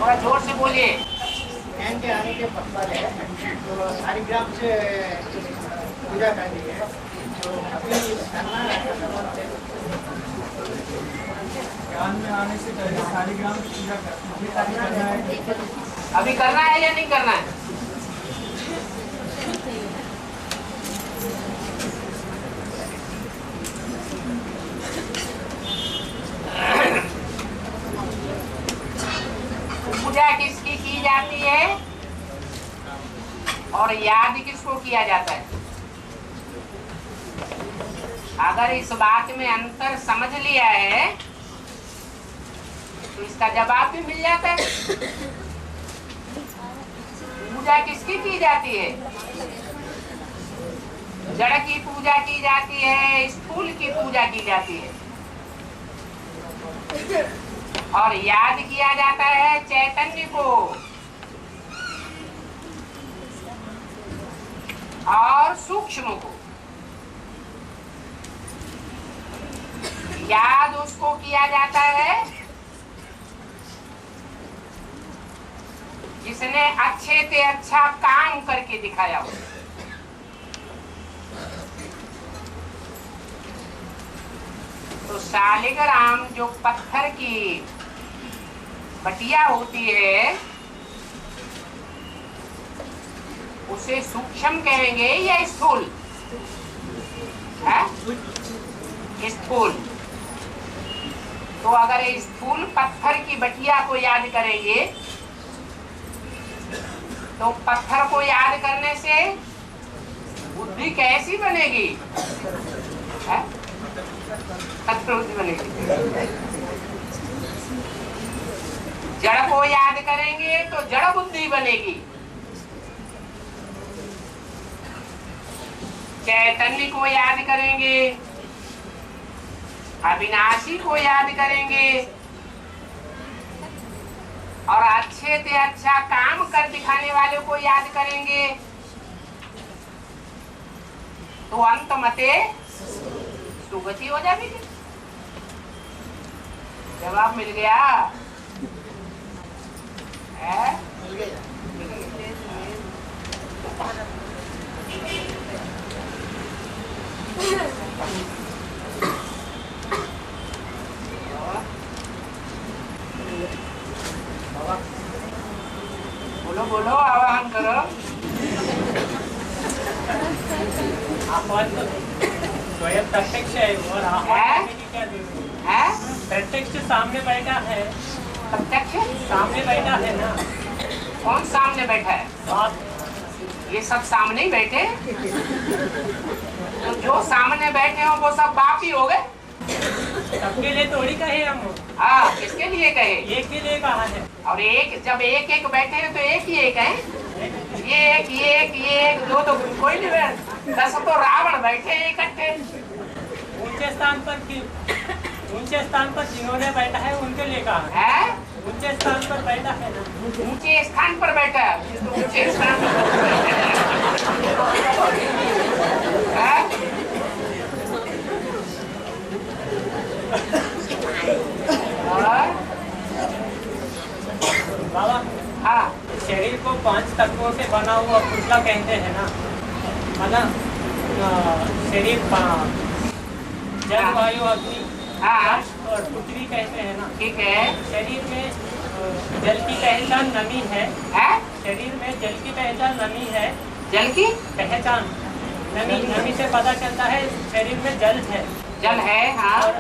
थोड़ा जोर से बोलिए। ज्ञान के आने के पश्चात है तो शालिग्राम से पूजा करनी है तो अभी करना है। ज्ञान में आने से पहले शालिग्राम की पूजा करना है। अभी करना है या नहीं करना है? पूजा किसकी की जाती है और याद किसको किया जाता है? अगर इस बात में अंतर समझ लिया है तो इसका जवाब भी मिल जाता है। पूजा किसकी की जाती है? जड़ की पूजा की जाती है, स्थूल की पूजा की जाती है और याद किया जाता है चैतन्य को और सूक्ष्म को। याद उसको किया जाता है जिसने अच्छे से अच्छा काम करके दिखाया हो। तो शालिग्राम जो पत्थर की बटिया होती है उसे सूक्ष्म कहेंगे या स्थूल? स्थूल। तो अगर स्थूल पत्थर की बटिया को याद करेंगे तो पत्थर को याद करने से बुद्धि कैसी बनेगी? बुद्धि बनेगी। जड़ को याद करेंगे तो जड़ बुद्धि बनेगी। चैतन्य को याद करेंगे, अविनाशी को याद करेंगे और अच्छे से अच्छा काम कर दिखाने वाले को याद करेंगे तो अंत मते सुगति हो जाएगी। जवाब मिल गया है? मिल गया। बोलो बोलो, आह्वान करो। आह्वान स्वयं प्रत्यक्ष है और आह्वान की क्या जरूरत है? प्रत्यक्ष सामने बैठा है। प्रत्यक्ष सामने बैठा है ना? कौन सामने बैठा है? बाप। ये सब सामने ही बैठे। तो जो सामने बैठे हो वो सब बाप ही हो गए। सबके लिए थोड़ी कहे हम। हाँ, किसके लिए कहे? एक के लिए कहा है। और एक जब एक एक बैठे हैं तो एक ही एक है। ये एक दो तो कोई नहीं बैठ। 10 तो रावण बैठे इकट्ठे। ऊंचे स्थान पर ऊंचे स्थान पर जिन्होंने बैठा है उनके लिए कहा है। ऊंचे स्थान पर बैठा है ना? ऊंचे स्थान पर बैठा है तो ऊंचे स्थान पर बाबा। हाँ, शरीर को 5 तत्वों से बना हुआ पुतला कहते हैं ना? मतलब शरीर जल वायु अग्नि और पृथ्वी कहते हैं ना? ठीक है। शरीर में जल की पहचान नमी है। शरीर में जल की पहचान नमी है। जल की पहचान नमी से पता चलता है शरीर में जल है। जल है, हाँ। और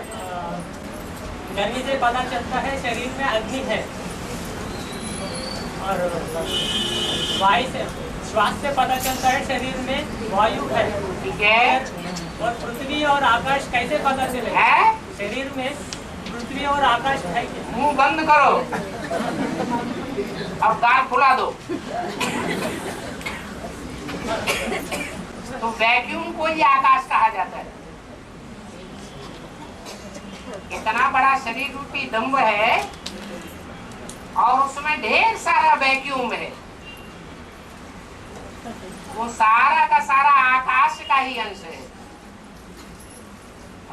नमी से पता चलता है शरीर में अग्नि है। और वायु से श्वास से पता चलता है शरीर में वायु है। ठीक है। और पृथ्वी और आकाश कैसे पता चले? शरीर में पृथ्वी और आकाश है। मुंह बंद करो, अब दांत खुला दो। तो वैक्यूम को ही आकाश कहा जाता है। इतना बड़ा शरीर रूपी दम्भ है और उसमें ढेर सारा वैक्यूम है। वो सारा का सारा आकाश का ही अंश है।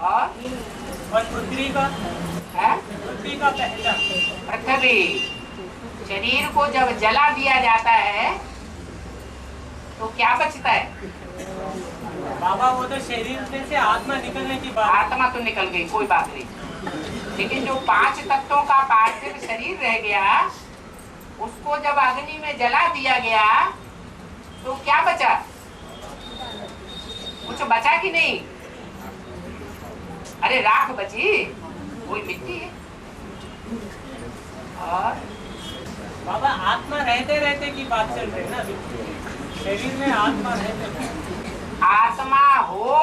और पृथ्वी का है? पृथ्वी का पहचान पृथ्वी शरीर को जब जला दिया जाता है तो क्या बचता है? बाबा वो तो शरीर में से आत्मा निकलने की बात। आत्मा तो निकल गई, कोई बात नहीं, लेकिन जो 5 तत्वों का पार्थिव शरीर रह गया उसको जब अग्नि में जला दिया गया तो क्या बचा? कुछ बचा कि नहीं? अरे राख बची, वही मिट्टी है। और बाबा आत्मा रहते रहते की बात चल रही है ना, शरीर में आत्मा रहते। आत्मा हो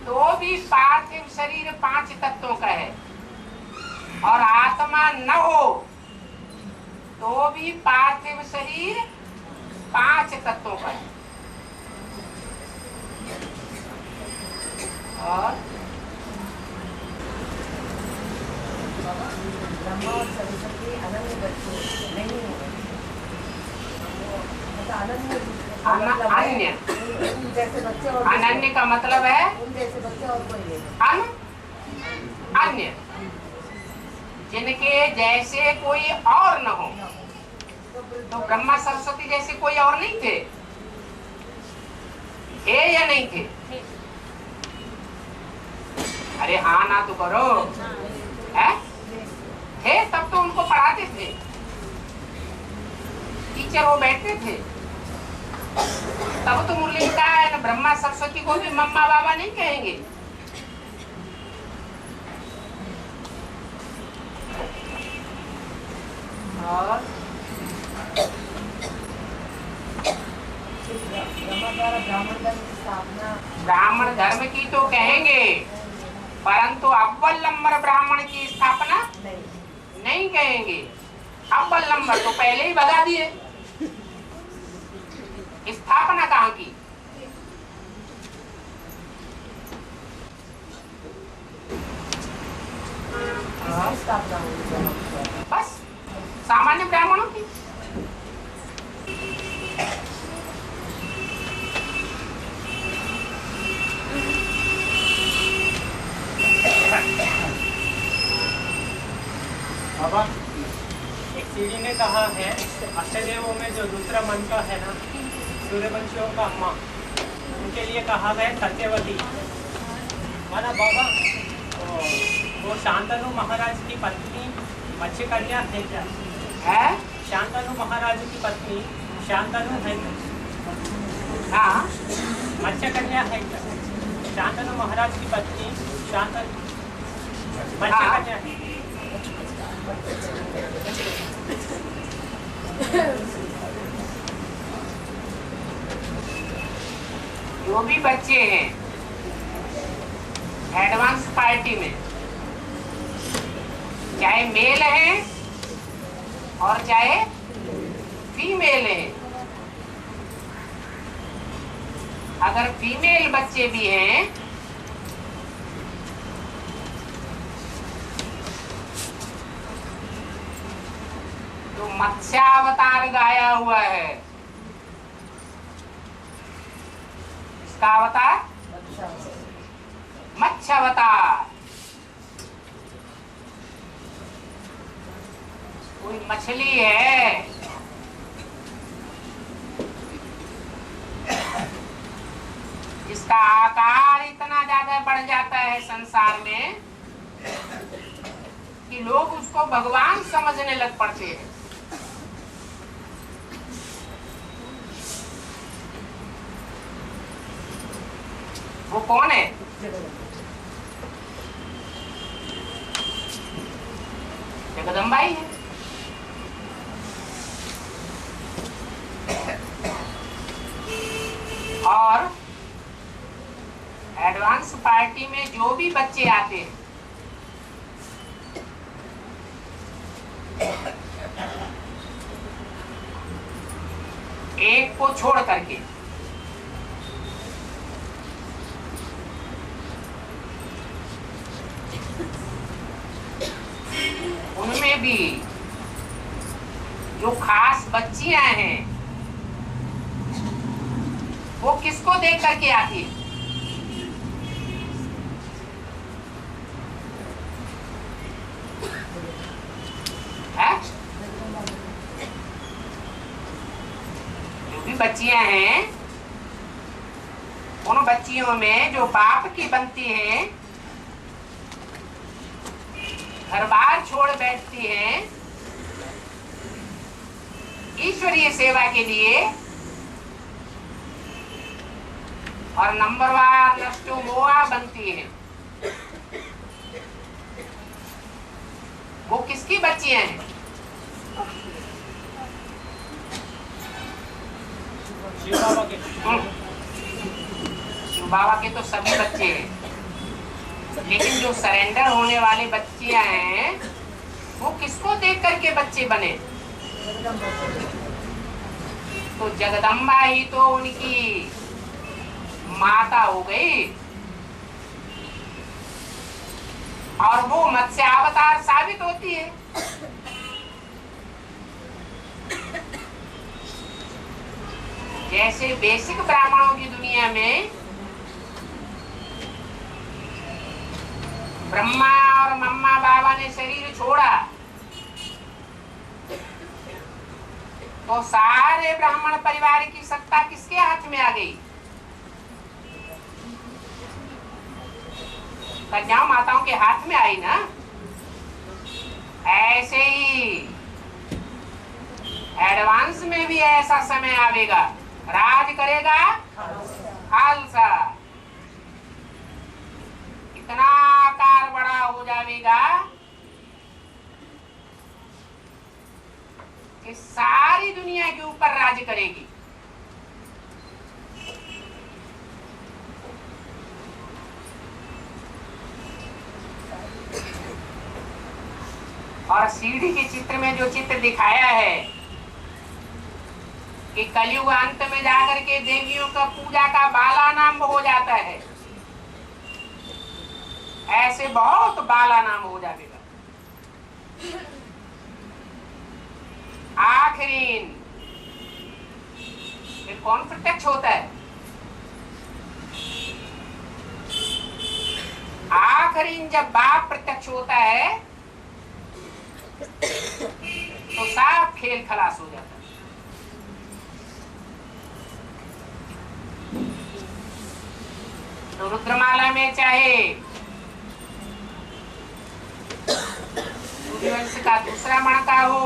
तो भी पार्थिव शरीर 5 तत्वों का है, और आत्मा न हो तो भी पार्थिव शरीर 5 तत्वों का है। और ब्रह्मा और सरस्वती अनन्य बच्चे नहीं है, अन्य जैसे बच्चे और अनन्य का मतलब है उन जैसे बच्चे और कोई नहीं। अन्य, जिनके जैसे कोई और न हो। तो ब्रह्मा सरस्वती जैसे कोई और नहीं थे? थे या नहीं थे? अरे हाँ ना तो करो, है? थे, तब तो उनको पढ़ाते थे, टीचर वो बैठते थे, तब तो मुरली का है ना। ब्रह्मा सरस्वती को भी मम्मा बाबा नहीं कहेंगे। और ब्राह्मण धर्म की तो कहेंगे, परंतु अव्वल नंबर ब्राह्मण की स्थापना नहीं कहेंगे। अव्वल नंबर तो पहले ही भगा दिए, स्थापना कहाँ की? बस सामान्य ब्राह्मणों की। बाबा एक सीढ़ी ने कहा है, अष्टदेवों में जो दूसरा मंत्र है ना, सूर्यवंशियों का अम्मा, उनके लिए कहा गया सत्यवती। माना बाबा वो शांतनु महाराज की पत्नी मत्स्यकन्या है क्या? है? शांतनु महाराज की पत्नी शांतनु है क्या? हाँ, मत्स्यकन्या है क्या? शांतनु महाराज की पत्नी शांतनु मत्स्यकन्या है। जो भी बच्चे हैं एडवांस पार्टी में, चाहे मेल हैं और चाहे फीमेल हैं, अगर फीमेल बच्चे भी हैं तो मत्स्यावतार गाया हुआ है। इसका अवतार मत्स्यावतार। कोई मछली है जिसका आकार इतना ज्यादा बढ़ जाता है संसार में कि लोग उसको भगवान समझने लग पड़ते हैं। वो कौन है? जगदम्बाई है। और एडवांस पार्टी में जो भी बच्चे आते हैं एक को छोड़ करके, उनमें भी जो खास बच्चियां हैं वो किसको देख करके आती है? बच्चियां हैं, उन बच्चियों में जो बाप की बनती हैं, घर बार छोड़ बैठती हैं ईश्वरीय सेवा के लिए, और नंबरवार नष्टो मोआ बनती है, वो किसकी बच्चियां हैं? शिव बाबा के। शिव बाबा के तो सभी बच्चे हैं, लेकिन जो सरेंडर होने वाली बच्चियां हैं वो किसको देख करके बच्चे बने? तो जगदम्बा ही तो उनकी माता हो गई, और वो मत्स्यावतार साबित होती है। जैसे बेसिक ब्राह्मणों की दुनिया में ब्रह्मा और मम्मा बाबा ने शरीर छोड़ा तो सारे ब्राह्मण परिवार की सत्ता किसके हाथ में आ गई? कन्याओं माताओं के हाथ में आई ना। ऐसे ही एडवांस में भी ऐसा समय आवेगा, राज करेगा खालसा। इतना आकार बड़ा हो जाएगा कि सारी दुनिया के ऊपर राज करेगी। और सीढ़ी के चित्र में जो चित्र दिखाया है कि कलयुग अंत में जाकर के देवियों का पूजा का बाला नाम हो जाता है, ऐसे बहुत बाला नाम हो जाएगा। आखिरी फिर कौन प्रत्यक्ष होता है? आखिरी जब बाप प्रत्यक्ष होता है तो सब खेल खलास हो जाता है। तो रुद्रमाला में चाहे सूर्यवंश का दूसरा मणका हो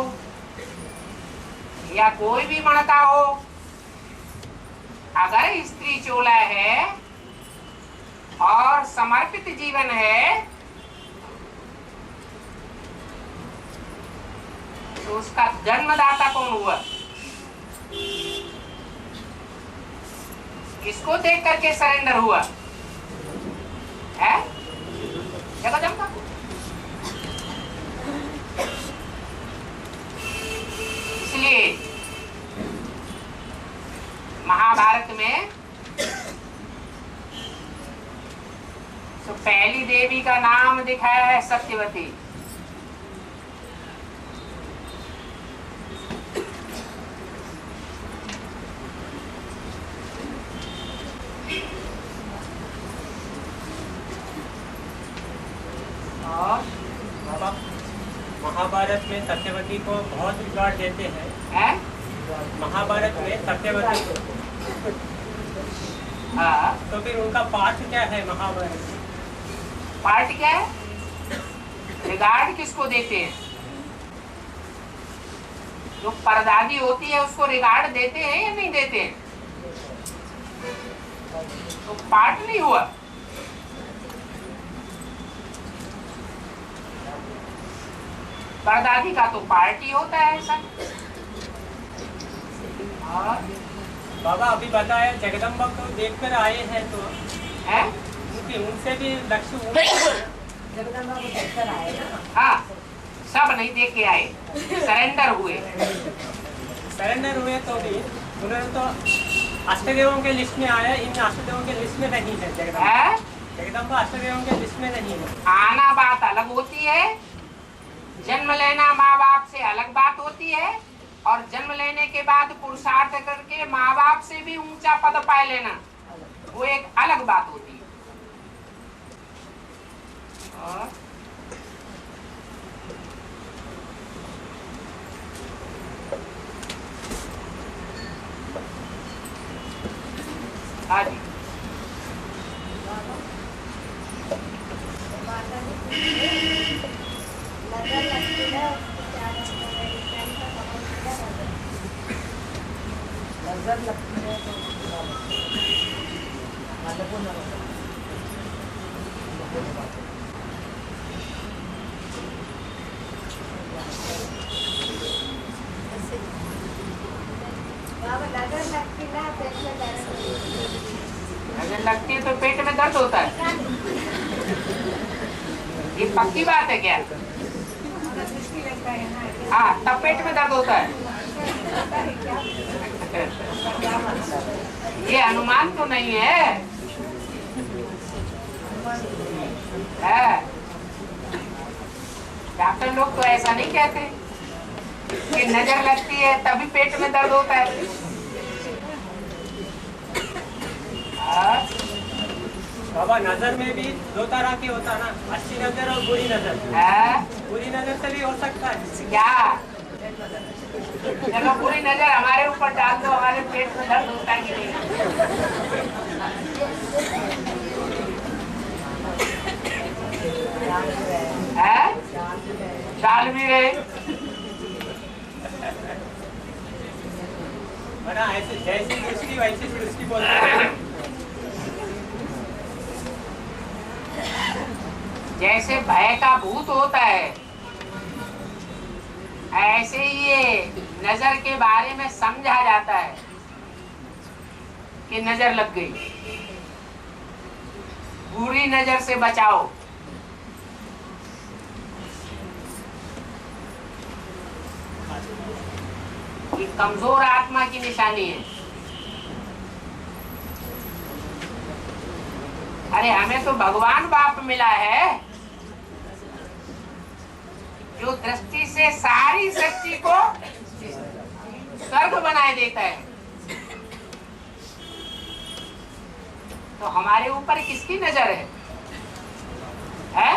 या कोई भी मणका हो, अगर स्त्री चोला है और समर्पित जीवन है तो उसका जन्मदाता कौन हुआ? किसको देख करके सरेंडर हुआ है? जगदम्बा। इसलिए महाभारत में तो पहली देवी का नाम दिखाया है सत्यवती। महाभारत में सत्यवती को बहुत रिकॉर्ड देते हैं। महाभारत में सत्यवती को तो फिर उनका पार्ट क्या है महाभारत में? पार्ट क्या है? रिगार्ड किसको देते हैं? जो परदादी होती है उसको रिगार्ड देते हैं या नहीं देते हैं? तो पार्ट नहीं हुआ। परदादी का तो पार्टी होता है ऐसा। और बाबा अभी बताया जगदम्बा को देखकर आए हैं तो है? उनसे भी लक्ष्य जगदम्बा को देखकर आए ना। हाँ, सब नहीं देख के आए, सरेंडर हुए। सरेंडर हुए तो भी उन्होंने तो अष्टदेवों के लिस्ट में आया, इन अष्टदेवों के लिस्ट में नहीं है जगदम्बा। जगदम्बा अष्टदेवों के लिस्ट में नहीं है। आना बात अलग होती है, जन्म लेना माँ बाप से अलग बात होती है, और जन्म लेने के बाद पुरुषार्थ करके माँ बाप से भी ऊंचा पद पा लेना वो एक अलग बात होती है। और नजर लगती है नजर लगती है तो नजर लगती है तो पेट में दर्द होता है, ये पक्की बात है क्या? हाँ, तब पेट में दर्द होता है। ये अनुमान तो नहीं है, डॉक्टर लोग तो ऐसा नहीं कहते कि नजर लगती है तभी पेट में दर्द होता है। बाबा नजर में भी दो तरह की होता है ना, अच्छी नजर और बुरी नजर। बुरी नजर से भी हो सकता है क्या? चलो बुरी नजर हमारे ऊपर डाल दो, हमारे पेट में दर्द होता है कि नहीं? डाल भी रहे बना ऐसे, जैसी दृष्टि वैसी सृष्टि बोलते हैं। जैसे भय का भूत होता है, ऐसे ही ये नजर के बारे में समझा जाता है कि नजर लग गई, बुरी नजर से बचाओ। ये कमजोर आत्मा की निशानी है। अरे हमें तो भगवान बाप मिला है जो दृष्टि से सारी सृष्टि को स्वर्ग बनाए देता है। तो हमारे ऊपर किसकी नजर है?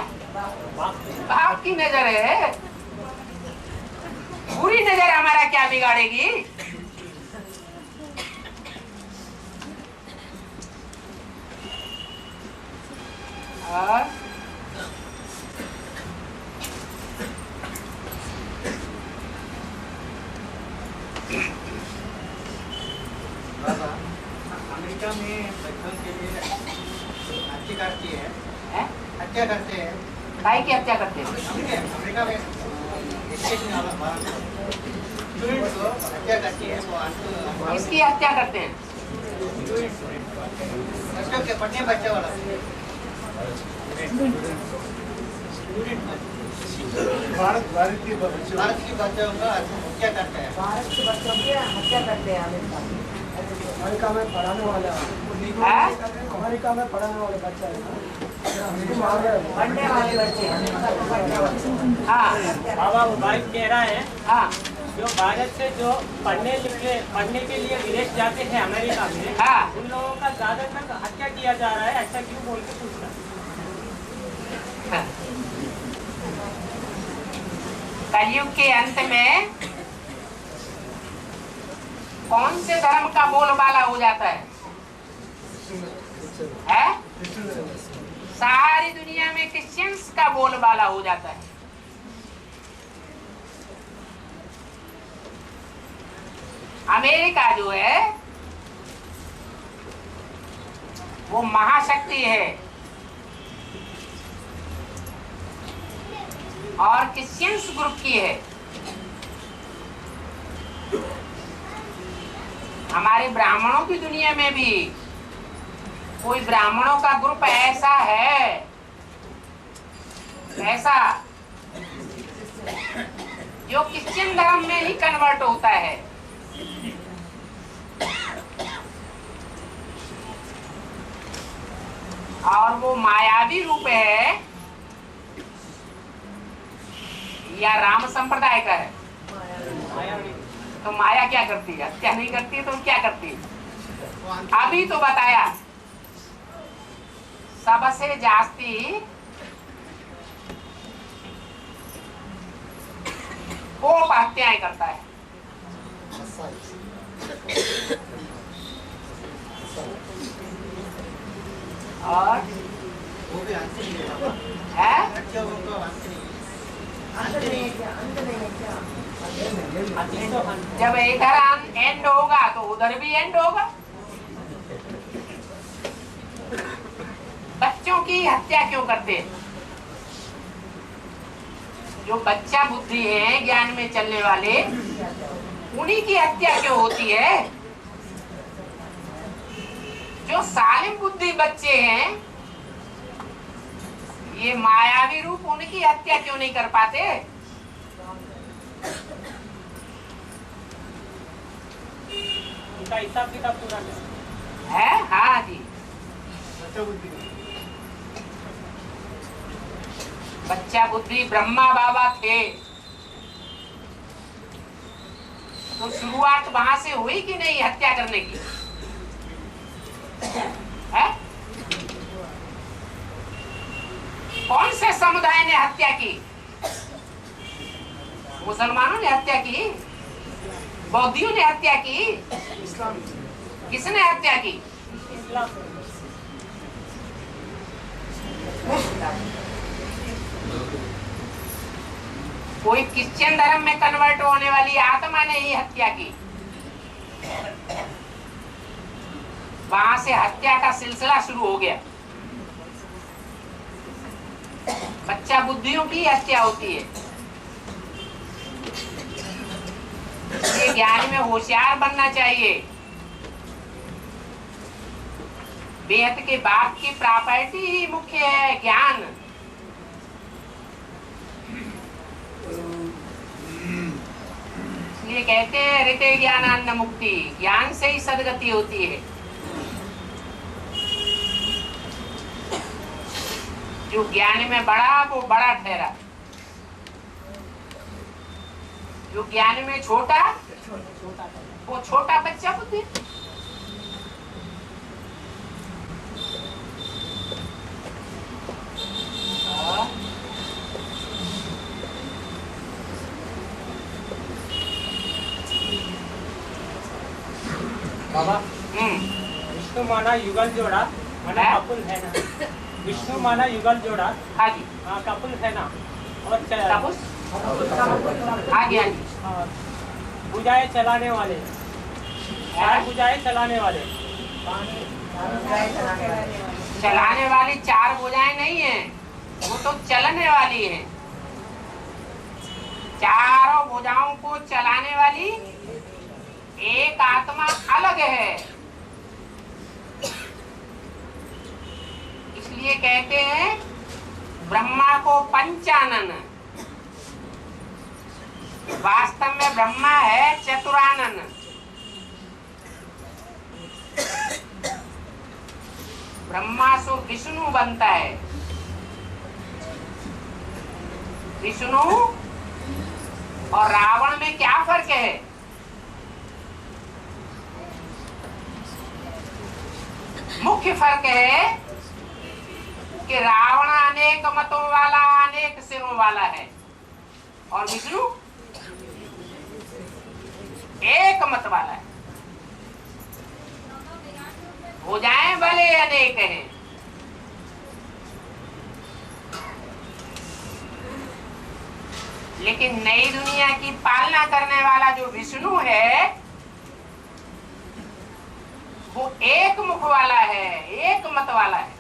बाप की नजर है। बुरी नजर हमारा क्या बिगाड़ेगी? और अमेरिका में बच्चों के लिए हत्या करती है, हत्या करते हैं। भाई की हत्या करते हैं। अमेरिका में स्टूडेंट को हत्या करती है, वो इसकी हत्या करते हैं। बच्चों के पढ़ने बच्चे वाला भारत की बच्चों का हत्या करते हैं। भारत के बच्चों की हत्या करते हैं अमेरिका में पढ़ाने वाले, अमेरिका में पढ़ाने वाले बच्चे पढ़ने वाले बच्चे। हाँ बाबा वो भाई कह रहा है हाँ जो भारत से जो पढ़ने के लिए विदेश जाते हैं अमेरिका में, हाँ। उन लोगों का ज्यादातर हत्या किया जा रहा है, ऐसा क्यों बोल के पूछ रहा है। कलयुग के अंत में कौन से धर्म का बोलबाला हो जाता है? सारी दुनिया में क्रिश्चियंस का बोलबाला हो जाता है। अमेरिका जो है वो महाशक्ति है और क्रिश्चियंस ग्रुप की है। हमारे ब्राह्मणों की दुनिया में भी कोई ब्राह्मणों का ग्रुप ऐसा है, ऐसा जो क्रिश्चियन धर्म में ही कन्वर्ट होता है। और वो मायावी रूप है या राम संप्रदाय का है। तो माया क्या करती है? हत्या नहीं करती है तो क्या करती है? अभी तो बताया सबसे जास्ती कोप हत्याएं करता है। और वो भी आंसर है बच्चों नहीं है क्या? अंत नहीं है क्या? जब इधर एंड होगा तो उधर भी एंड होगा। बच्चों की हत्या क्यों करते हैं? जो बच्चा बुद्धि है, ज्ञान में चलने वाले, उन्हीं की हत्या क्यों होती है? जो सालिम बुद्धि बच्चे हैं, ये मायावी रूप, उनकी हत्या क्यों नहीं कर पाते? उनका हिसाब किताब पूरा है। हाँ जी, बच्चा बुद्धि बच्चा बुद्धि ब्रह्मा बाबा थे, तो शुरुआत वहां से हुई कि नहीं हत्या करने की? है? कौन से समुदाय ने हत्या की? मुसलमानों ने हत्या की? बौद्धियों ने हत्या की? इस्लाम किसने हत्या की? इस्लाम कोई क्रिश्चियन धर्म में कन्वर्ट होने वाली आत्मा ने ही हत्या की। वहां से हत्या का सिलसिला शुरू हो गया। बच्चा बुद्धियों की हत्या होती है। इसलिए ज्ञान में होशियार बनना चाहिए। बेहद के बाप की प्रॉपर्टी ही मुख्य है ज्ञान। इसलिए कहते हैं हृदय ज्ञान अन्न मुक्ति, ज्ञान से ही सदगति होती है। जो ज्ञान में बड़ा वो बड़ा ठहरा, जो ज्ञान में छोटा वो छोटा बच्चा बुद्धि। बाबा विष्णु माना युगल जोड़ा माना है? कपुल है ना। विष्णु माना युगल जोड़ा, हाँ जी, हाँ कपुल है ना। और तपस हाँ जी, हाँ जी, बुझाए चलाने वाले, चार बुझाए चलाने वाले। चलाने वाली चार भुजाएं नहीं है, वो तो चलने वाली है। चारों भुजाओं को चलाने वाली एक आत्मा अलग है। इसलिए कहते हैं ब्रह्मा को पंचानन। वास्तव में ब्रह्मा है चतुरानन। ब्रह्मा से विष्णु बनता है। विष्णु और रावण में क्या फर्क है? मुख्य फर्क है कि रावण अनेक मतों वाला, अनेक सिरों वाला है, और विष्णु एक मत वाला है। भुजाएं भले अनेक हैं, लेकिन नई दुनिया की पालना करने वाला जो विष्णु है वो एक मुख वाला है, एक मत वाला है।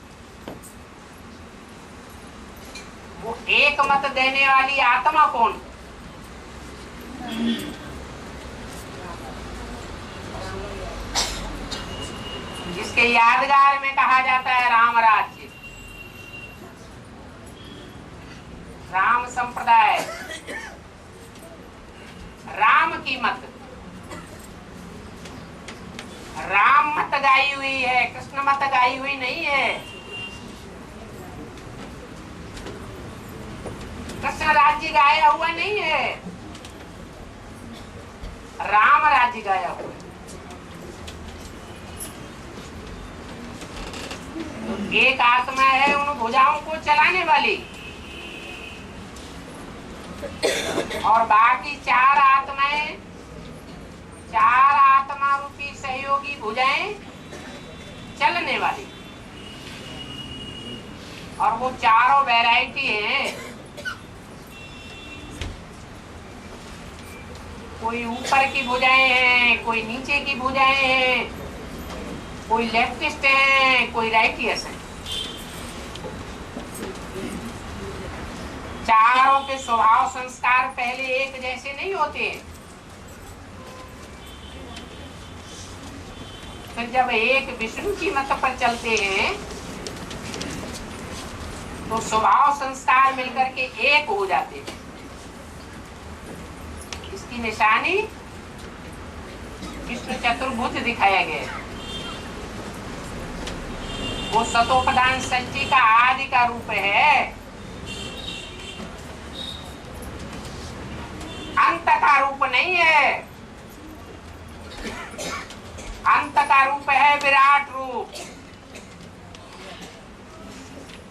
वो एक मत देने वाली आत्मा कौन? जिसके यादगार में कहा जाता है राम राज्य, राम संप्रदाय, राम की मत। राम मत गाई हुई है, कृष्ण मत गाई हुई नहीं है। कृष्ण राज्य गाया हुआ नहीं है, राम राज्य गाया हुआ है। एक आत्मा है उन भुजाओं को चलाने वाली, और बाकी चार आत्माएं, चार आत्मा रूपी सहयोगी भुजाएं चलने वाली। और वो चारों वैरायटी हैं। कोई ऊपर की भुजाएं हैं, कोई नीचे की भुजाएं हैं, कोई लेफ्टिस्ट हैं, कोई राइटियस हैं। चारों के स्वभाव संस्कार पहले एक जैसे नहीं होते हैं। फिर जब एक विष्णु की मत पर चलते हैं तो स्वभाव संस्कार मिलकर के एक हो जाते हैं। इसकी निशानी विष्णु चतुर्भुज दिखाया गया है। वो सतोप्रधान षष्ठी का आदि का रूप है, अंत का रूप नहीं है। अंत का रूप है विराट रूप।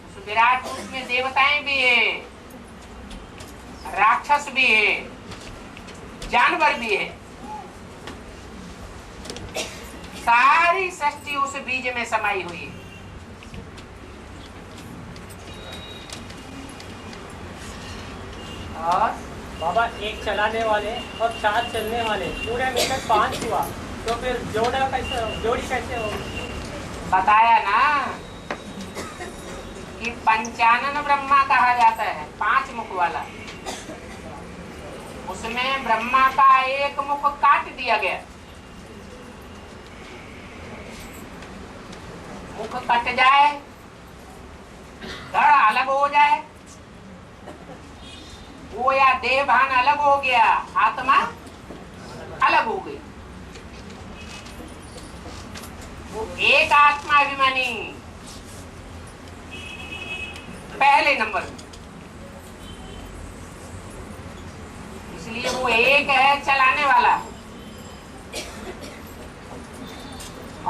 उस विराट रूप में देवताएं भी हैं, राक्षस भी है, जानवर भी है। सारी सृष्टि उस बीज में समाई हुई है। और बाबा एक चलाने वाले और 4 चलने वाले पूरे मिलकर 5 हुआ, तो फिर जोड़ी कैसे हो? बताया ना कि पंचानन ब्रह्मा कहा जाता है, 5 मुख वाला। उसमें ब्रह्मा का एक मुख काट दिया गया। मुख कट जाए, धड़ अलग हो जाए, वो या देह भान अलग हो गया, आत्मा अलग हो गई। वो एक आत्मा अभिमानी पहले नंबर में, इसलिए वो एक है चलाने वाला,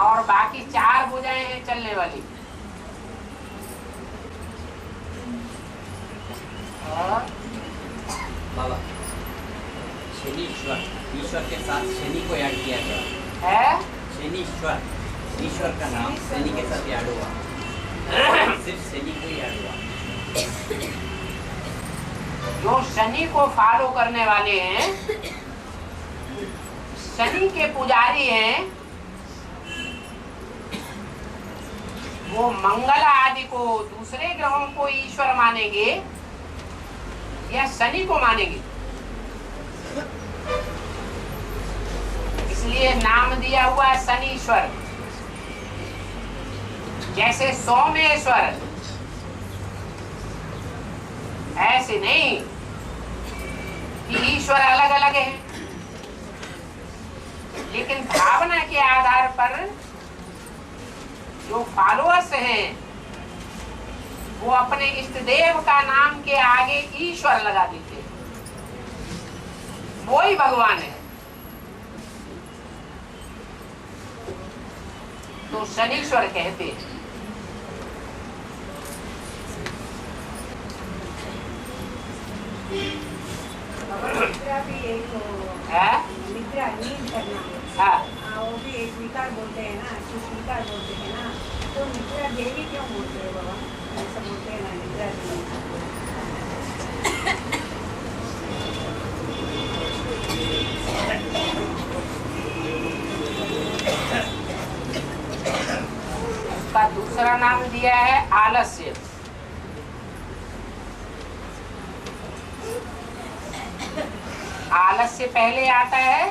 और बाकी 4 भुजाएं हैं चलने वाली। और बाबा शनीश्वर, ईश्वर के साथ शनि को ऐड किया गया है। शनीश्वर, ईश्वर का नाम शनि के साथ ऐड हुआ, सिर्फ शनि को ही ऐड हुआ। जो शनि को फॉलो करने वाले हैं, शनि के पुजारी हैं, वो मंगल आदि को, दूसरे ग्रहों को ईश्वर मानेंगे या शनि को मानेंगे। इसलिए नाम दिया हुआ है शनीश्वर। जैसे सोमेश्वर, ऐसे नहीं कि ईश्वर अलग अलग है, लेकिन भावना के आधार पर जो फॉलोअर्स हैं वो अपने इष्ट देव का नाम के आगे ईश्वर लगा देते हैं, वो ही भगवान है। तो शनीश्वर कहते हैं। निद्रा भी एक है? निद्रा, नींद करना, हाँ। वो भी एक विकार बोलते हैं ना, कुछ विकार बोलते हैं ना, तो निद्रा देवी क्यों बोलते हैं बाबा? ऐसा बोलते हैं ना निद्रा देवी। उसका दूसरा नाम दिया है आलस्य। आलस्य पहले आता है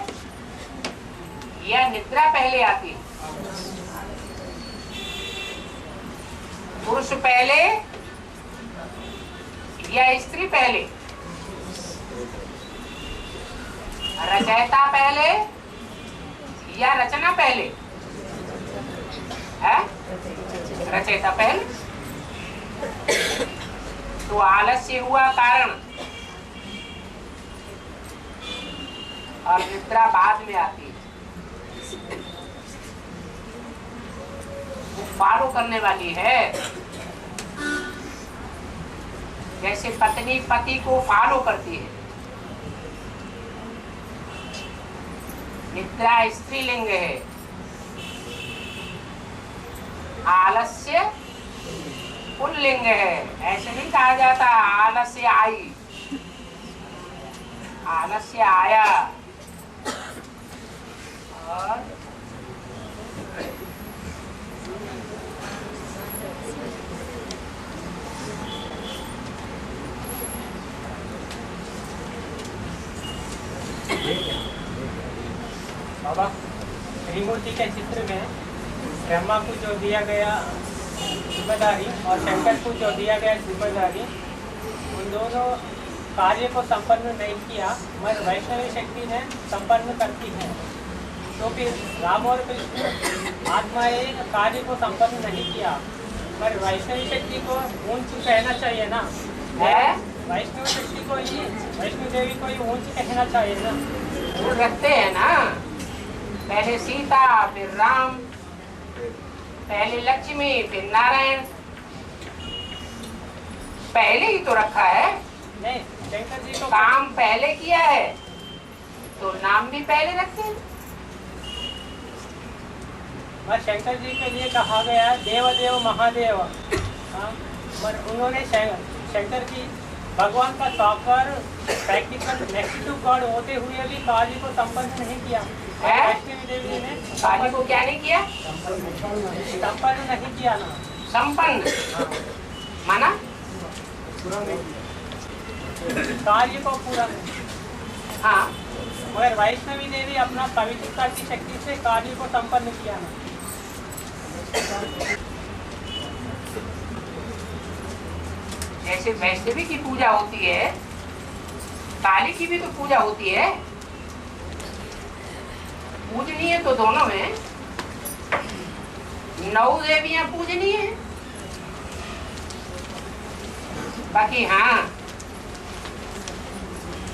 या निद्रा पहले आती है? पुरुष पहले या स्त्री पहले? रचयिता पहले या रचना पहले है? रचयिता पहले। तो आलस्य हुआ कारण और निद्रा बाद में आती है। वो फॉलो करने वाली है। जैसे पत्नी पति को फॉलो करती है। निद्रा स्त्रीलिंग है, आलस्य पुल्लिंग है। ऐसे नहीं कहा जाता आलस्य आई, आलस्य आया, और बाबा त्रिमूर्ति के चित्र में ब्रह्मा को जो दिया गया जिम्मेदारी और शंकर को जो दिया गया जिम्मेदारी, उन दोनों कार्य को संपन्न नहीं किया, मगर वैष्णवी शक्ति ने संपन्न करती है। तो फिर राम और कृष्ण आत्माएं कार्य को संपन्न नहीं किया, मगर वैष्णवी शक्ति को ऊंच कहना चाहिए ना। वैष्णव शक्ति को ही, वैष्णो देवी को ही ऊंच कहना चाहिए ना। वो रखते हैं ना, पहले सीता फिर राम, पहले लक्ष्मी फिर नारायण, पहले ही तो रखा है। नहीं, शंकर जी को काम पहले किया है तो नाम भी पहले रखते हैं। और शंकर जी के लिए कहा गया देव देव महादेव। हाँ, पर उन्होंने शंकर जी भगवान का साकार प्रैक्टिकल नेक्स्ट टू गॉड होते हुए भी कार्य को संपन्न नहीं किया। वैष्णवी देवी ने कार्य को क्या नहीं किया? संपन्न नहीं किया ना। संपन्न माना कार्य को पूरा नहीं। हाँ, मगर वैष्णवी देवी अपना पवित्रता की शक्ति से कार्य को संपन्न किया ना। जैसे वैष्णवी की पूजा होती है, काली की भी तो पूजा होती है। पूजनीय तो दोनों में, 9 देवियां पूजनीय है। बाकी हाँ,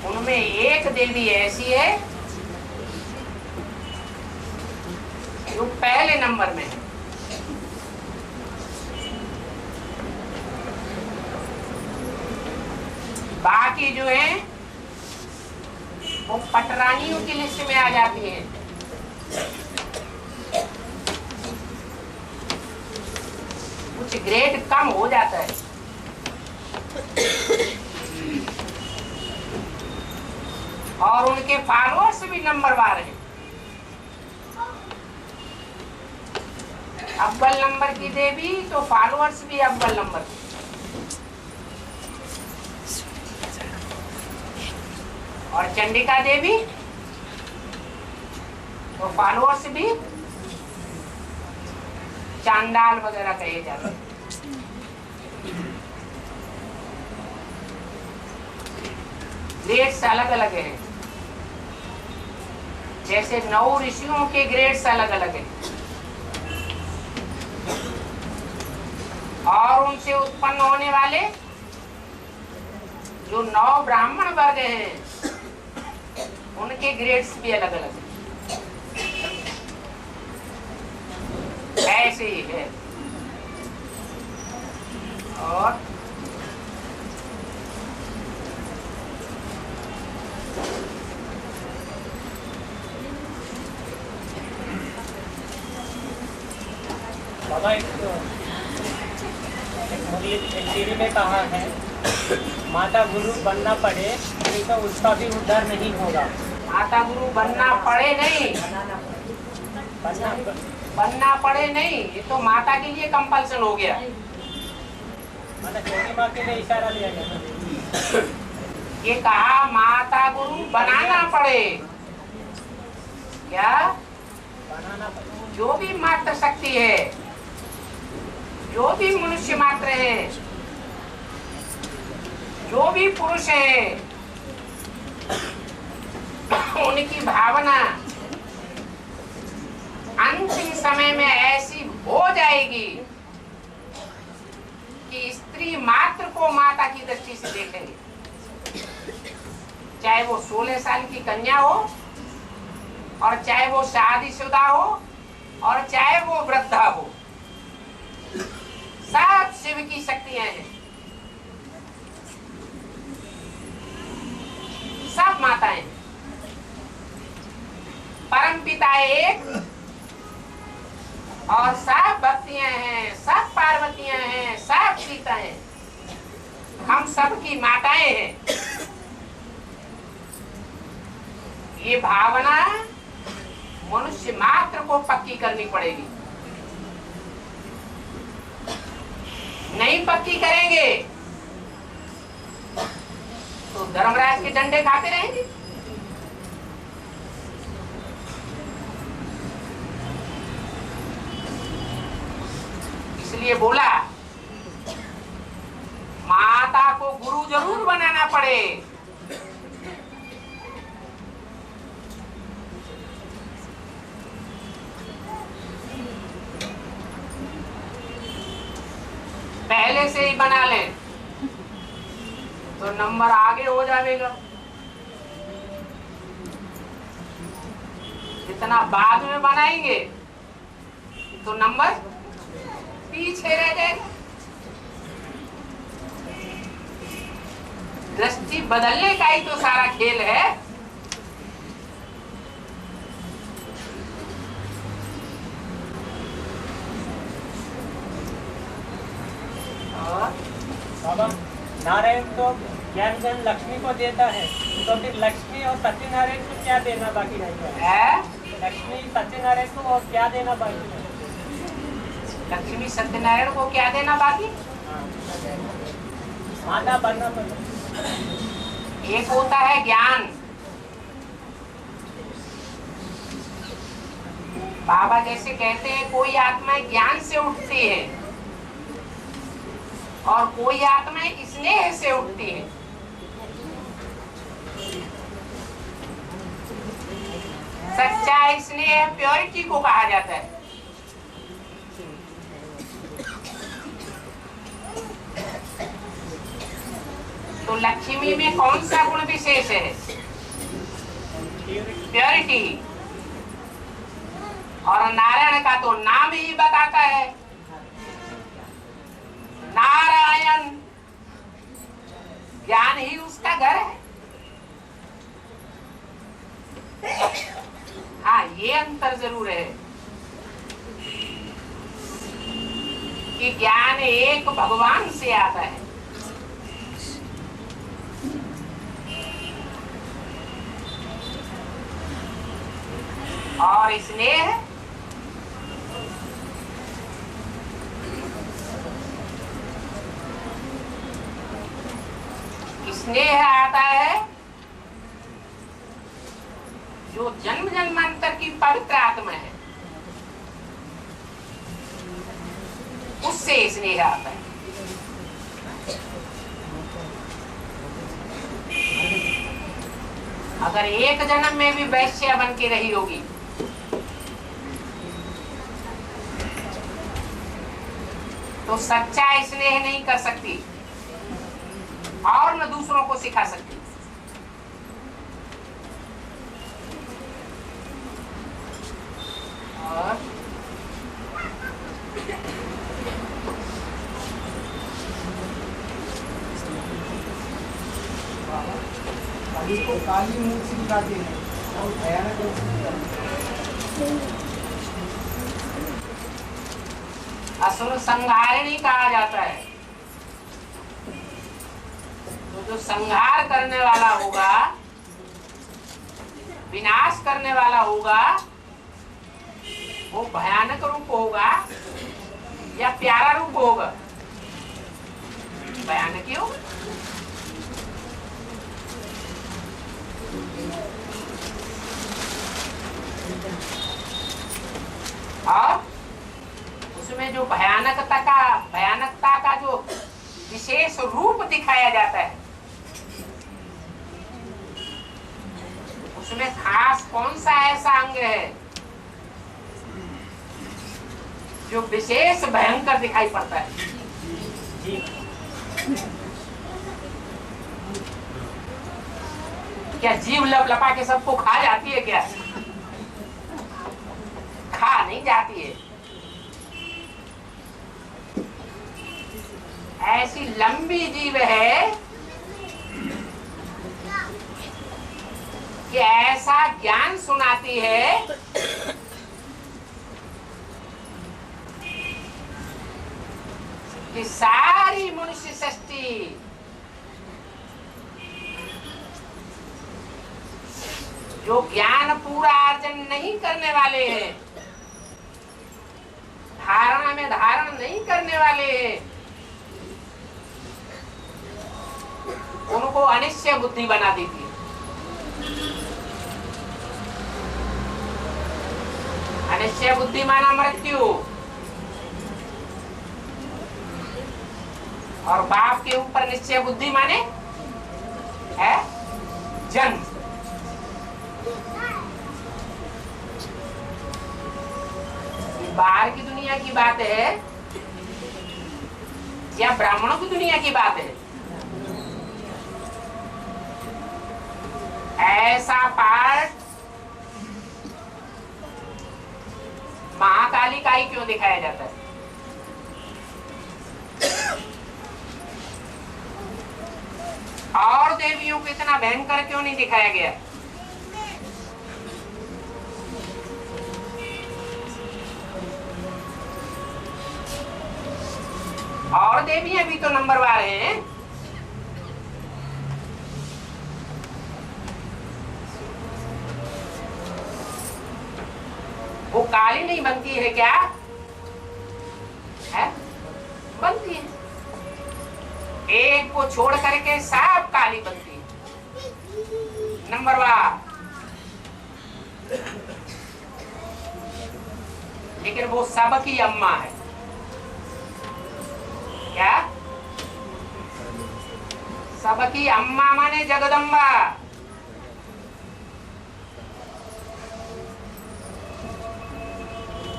उनमें एक देवी ऐसी है जो पहले नंबर में है। बाकी जो है वो पटरानियों की लिस्ट में आ जाती है। कुछ ग्रेड कम हो जाता है। और उनके फॉलोअर्स भी नंबरवार हैं। अव्वल नंबर की देवी तो फॉलोअर्स भी अव्वल नंबर की। और चंडिका देवी तो फॉलोअर्स भी चांडाल वगैरह कहे जाते हैं। ग्रेड्स अलग अलग हैं। जैसे 9 ऋषियों के ग्रेड्स अलग अलग हैं और उनसे उत्पन्न होने वाले जो 9 ब्राह्मण वर्ग हैं उनके ग्रेड्स भी अलग अलग हैं। ऐसे ही है। और बाबा एक सीढ़ी में कहा है, माता गुरु बनना पड़े नहीं तो उसका भी उद्धार नहीं होगा। माता गुरु बनना पड़े नहीं, बनना पड़े नहीं, ये तो माता के लिए कंपल्सन हो गया। मतलब छोटी माँ के लिए इशारा दिया गया। ये कहा माता गुरु बनाना पड़े। क्या? बनाना पड़े। जो भी मात्र शक्ति है, जो भी मनुष्य मात्र है, जो भी पुरुष है, उनकी भावना अंतिम समय में ऐसी हो जाएगी कि स्त्री मात्र को माता की दृष्टि से देखेंगे। चाहे वो 16 साल की कन्या हो और चाहे वो शादीशुदा हो और चाहे वो वृद्धा हो, सब शिव की शक्तियां हैं। सब माताएं, परम पिता एक और सब भक्तियां हैं, सब पार्वतियां हैं, सब सीता हैं। हम सब की माताएं हैं। ये भावना मनुष्य मात्र को पक्की करनी पड़ेगी। नहीं पक्की करेंगे तो धर्मराज के डंडे खाते रहेंगे। इसलिए बोला माता को गुरु जरूर बनाना पड़े। पहले से ही बना लें तो नंबर आगे हो जाएगा। जितना बाद में बनाएंगे तो नंबर पीछे रह जाएगा। दृष्टि बदलने का ही तो सारा खेल है। बाबा नारायण तो ज्ञान धन लक्ष्मी को देता है, तो फिर लक्ष्मी और सत्यनारायण को क्या देना बाकी रहेगा? लक्ष्मी सत्यनारायण को और क्या देना बाकी रहेगा? लक्ष्मी सत्यनारायण को क्या देना बाकी? माता बनना पड़ेगा। एक होता है ज्ञान। बाबा जैसे कहते हैं कोई आत्माएं ज्ञान से उठती है और कोई आत्माएं स्नेह से उठती है। सच्चा स्नेह प्योरिटी को कहा जाता है। तो लक्ष्मी में कौन सा गुण विशेष है? प्योरिटी। और नारायण का तो नाम ही बताता है, नारायण, ज्ञान ही उसका घर है। हाँ, ये अंतर जरूर है कि ज्ञान एक भगवान से आता है और स्नेह स्नेह आता है जो जन्म जन्मांतर की पवित्र आत्मा है, उससे स्नेह आता है। अगर एक जन्म में भी वैश्या बन के रही होगी तो सच्चा स्नेह नहीं कर सकती और न दूसरों को सिखा सकती। और काली मूर्ति दिखाते हैं और भयानक असुर संहारिणी कहा जाता है। तो जो संहार करने वाला होगा, विनाश करने वाला होगा, वो भयानक रूप होगा या प्यारा रूप होगा? भयानक ही होगा। और उसमें जो भयानकता का जो विशेष रूप दिखाया जाता है, उसमें खास कौन सा ऐसा अंग है जो विशेष भयंकर दिखाई पड़ता है? क्या जीव लपलपा के सबको खा जाती है क्या? खा नहीं जाती है। ऐसी लंबी जीव है कि ऐसा ज्ञान सुनाती है कि सारी मनुष्य सृष्टि जो ज्ञान पूरा अर्जन नहीं करने वाले हैं, धारणा में धारण नहीं करने वाले हैं, उनको अनिश्चय बुद्धि बना देती है। अनिश्चय बुद्धि माना मृत्यु, और बाप के ऊपर निश्चय बुद्धि माने है जन्म। बाहर की दुनिया की बात है या ब्राह्मणों की दुनिया की बात है? ऐसा पार्ट महाकाली का ही क्यों दिखाया जाता है? और देवियों को इतना भयंकर क्यों नहीं दिखाया गया? और देवियां भी तो नंबरवार हैं। वो काली नहीं बनती है क्या? है? बनती है। एक को छोड़ करके सब काली बनती है, नंबरवार। लेकिन वो सबकी अम्मा है। क्या? सबकी अम्मा माने जगदम्बा।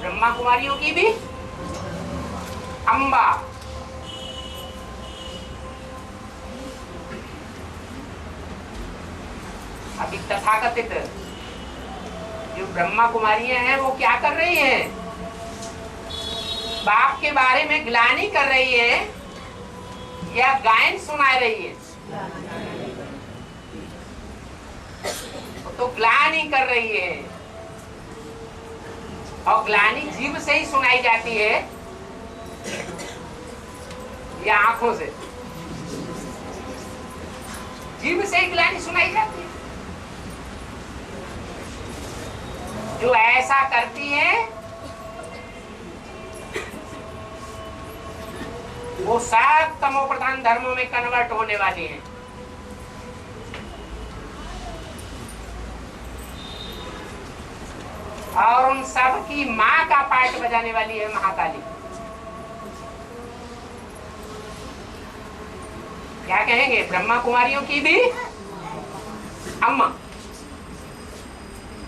ब्रह्मा कुमारियों की भी अम्बा। अभी तथाकथित जो ब्रह्मा कुमारियां हैं वो क्या कर रही हैं? बाप के बारे में ग्लानि कर रही है या गायन सुना रही है? तो ग्लानि कर रही है, और ग्लानि जीभ से ही सुनाई जाती है या आंखों से? जीभ से ही ग्लानि सुनाई जाती है। जो ऐसा करती है वो सब तमो प्रधान धर्मों में कन्वर्ट होने वाली है। और उन सब की माँ का पार्ट बजाने वाली है महाकाली। क्या कहेंगे? ब्रह्मा कुमारियों की भी अम्मा।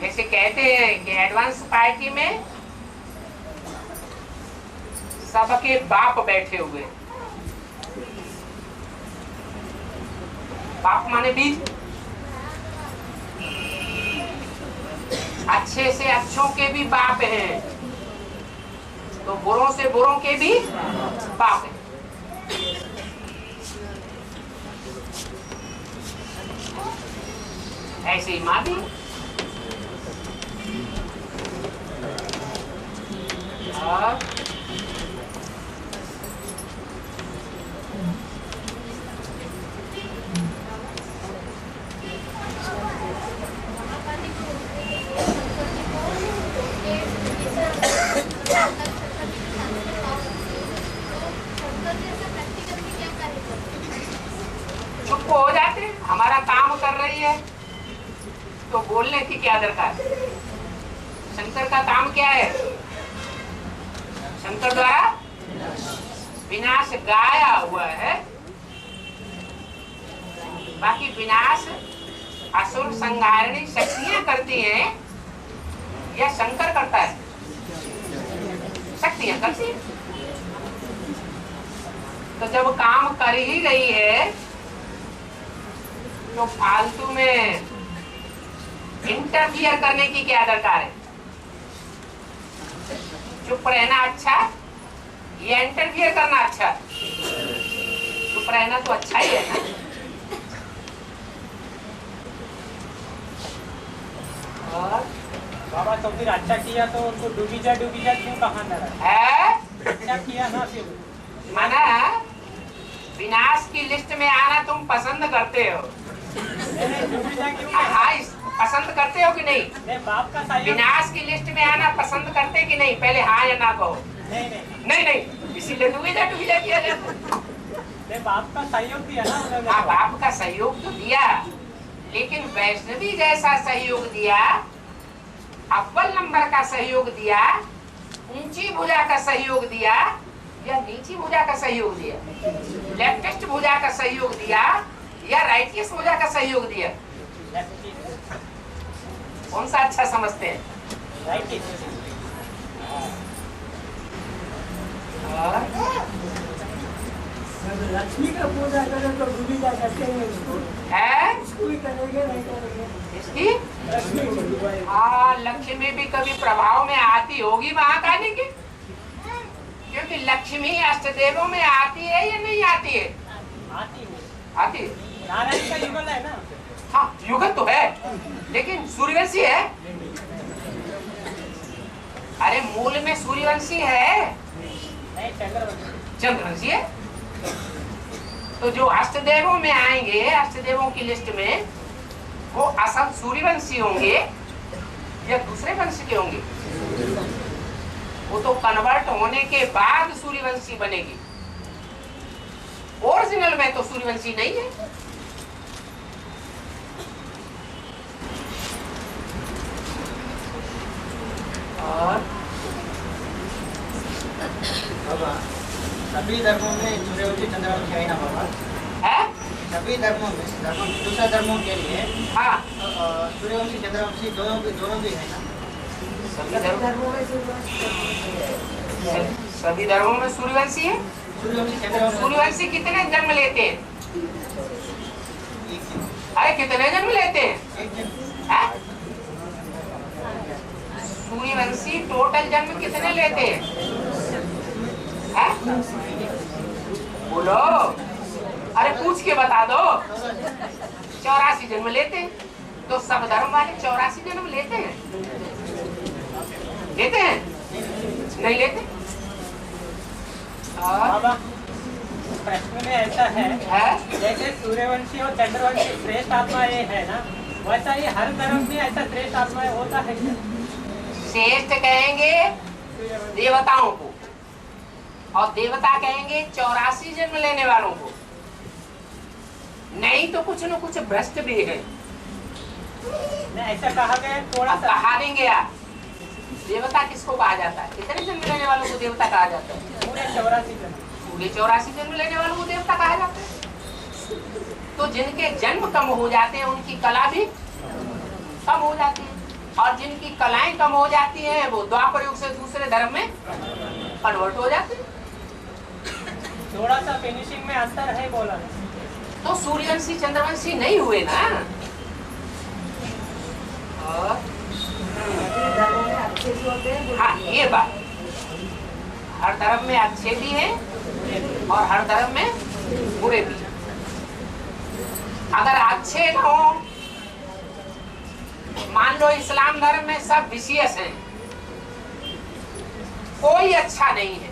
जैसे कहते हैं कि एडवांस पार्टी में सबके बाप बैठे हुए। बाप माने बीज। अच्छे से अच्छों के भी बाप हैं, तो बुरों से बुरों के भी बाप हैं। ऐसे ही माँ भी। और चुप हो जाते हैं। हमारा काम कर रही है तो बोलने की क्या दरकार? शंकर का काम क्या है? शंकर द्वारा विनाश गाया हुआ है। बाकी विनाश असुर संहारणी शक्तियां करती हैं या शंकर करता है? शक्तियां करती हैं। तो जब काम कर ही रही है तो फालतू में इंटरफियर करने की क्या दरकार है? चुप रहना अच्छा या इंटरफियर करना अच्छा? चुप रहना तो अच्छा ही है ना। और बाबा तो फिर अच्छा किया तो उनको डूबी जा क्यों कहा ना है? अच्छा किया ना फिर माना विनाश की लिस्ट में आना तुम पसंद करते हो। डूबी जा क्यों? हाँ, पसंद करते हो कि नहीं? नहीं, बाप का सहयोग विनाश की लिस्ट में आना पसंद करते कि नहीं? पहले हाँ या ना कहो। नहीं नहीं नहीं नहीं, इसीलिए दुविधा किया जाता। नहीं, बाप का सहयोग दिया ना उन्होंने। हाँ, बाप का सहयोग तो दिया, लेकिन वैष्णवी जैसा सहयोग दिया, अव्वल नंबर का सहयोग दिया, ऊंची भुजा का सहयोग दिया या नीची भुजा का सहयोग दिया, लेफ्टिस्ट भुजा का सहयोग दिया या राइटिस्ट भुजा का सहयोग दिया, कौन सा अच्छा समझते हैं? लक्ष्मी का पूजा करें तो दुविधा करते हैं इसको भी करेंगे नहीं करेंगे इसकी लक्ष्मी की। हाँ, लक्ष्मी भी कभी प्रभाव में आती होगी महाकाली की, क्योंकि लक्ष्मी अष्टदेवों में आती है या नहीं आती है? आती है। नारायण का युगल है ना। हाँ, युगल तो है, लेकिन सूर्यवंशी है। अरे मूल में सूर्यवंशी है, नहीं, चंद्रवंशी। चंद्रवंशी है। तो जो अष्टदेवों में आएंगे, अष्टदेवों की लिस्ट में, वो असल सूर्यवंशी होंगे या दूसरे वंश के होंगे? वो तो कन्वर्ट होने के बाद सूर्यवंशी बनेगी, ओरिजिनल में तो सूर्यवंशी नहीं है। और बाबा सभी धर्मों में सूर्यवंशी चंद्रवंशी है ना बाबा? है? सभी धर्मों में दूसरे धर्मों के लिए हाँ, सूर्यवंशी चंद्रवंशी दोनों भी है ना? सभी धर्मों में सूर्यवंशी है। सूर्यवंशी चंद्रवंशी सूर्यवंशी कितने जन्म लेते हैं? अरे कितने जन्म लेते हैं? एक दिन हैं? सूर्यवंशी टोटल जन्म कितने लेते हैं? हैं? बोलो, अरे पूछ के बता दो। 84 जन्म लेते हैं। तो सब धर्म वाले 84 जन्म लेते हैं? लेते हैं? नहीं लेते। और बाबा, प्रश्न में ऐसा है, जैसे सूर्यवंशी और चंद्रवंशी श्रेष्ठ आत्मा ये है ना, वैसा ये हर धर्म में ऐसा श्रेष्ठ आत्मा होता है क्या? श्रेष्ठ कहेंगे देवताओं को, और देवता कहेंगे 84 जन्म लेने वालों को। नहीं तो कुछ न कुछ भ्रष्ट भी है। ऐसा कहा गया थोड़ा सा। कहा देंगे आप, देवता किसको कहा जाता है? कितने जन्म लेने वालों को देवता कहा जाता है? पूरे 84 जन्म। पूरे 84 जन्म लेने वालों को देवता कहा जाता है। तो जिनके जन्म कम हो जाते हैं, उनकी कला भी कम हो जाती है, और जिनकी कलाएं कम हो जाती हैं, वो द्वापर युग से दूसरे धर्म में कन्वर्ट हो जाते हैं। थोड़ा सा फिनिशिंग में अंतर है बोला। तो सूर्यवंशी चंद्रवंशी नहीं हुए ना। और हाँ, ये बात, हर धर्म में अच्छे भी हैं और हर धर्म में बुरे भी हैं। अगर अच्छे न हो, मान लो इस्लाम धर्म में सब विशेष हैं, कोई अच्छा नहीं है,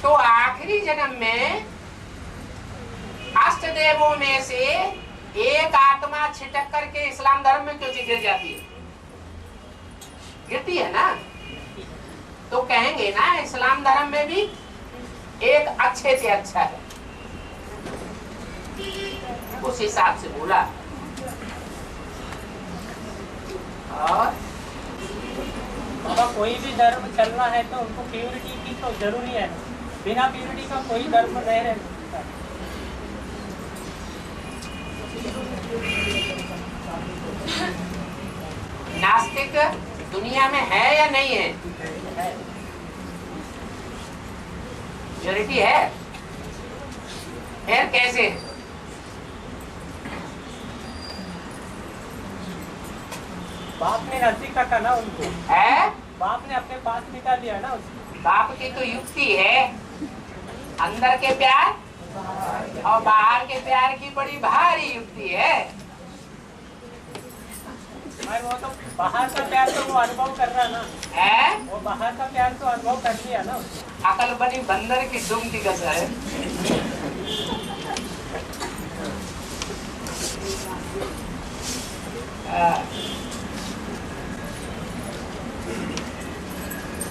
तो आखिरी जन्म में अष्टदेवों में से एक आत्मा छिटक करके इस्लाम धर्म में क्यों गिर जाती है? गिरती है ना। तो कहेंगे ना इस्लाम धर्म में भी एक अच्छे से अच्छा है, उस हिसाब से बोला। और बाबा, कोई भी धर्म चलना है तो उनको प्योरिटी की तो जरूरी है, बिना प्योरिटी का कोई धर्म नहीं रह सकता। नास्तिक दुनिया में है या नहीं है? प्योरिटी है। फिर कैसे? बाप ने नजदीक रखा ना उनको, है? बाप ने अपने पास निकाल लिया ना उसको। बाप की तो युक्ति है, अंदर के प्यार और बाहर के प्यार की बड़ी भारी युक्ति है। और वो तो बाहर का प्यार तो वो अनुभव कर रहा ना, है? वो बाहर का प्यार तो अनुभव कर लिया ना उसको। अकल बनी बंदर की दुम की कसर है।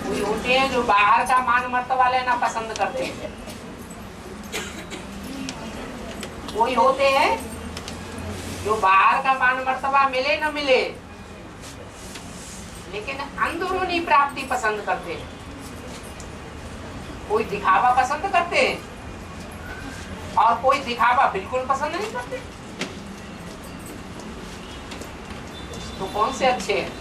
कोई होते हैं जो बाहर का मान मर्तबा लेना पसंद करते हैं, कोई होते हैं जो बाहर का मान मर्तबा मिले न मिले लेकिन अंदरूनी प्राप्ति पसंद करते हैं। कोई दिखावा पसंद करते हैं और कोई दिखावा बिल्कुल पसंद नहीं करते। तो कौन से अच्छे हैं?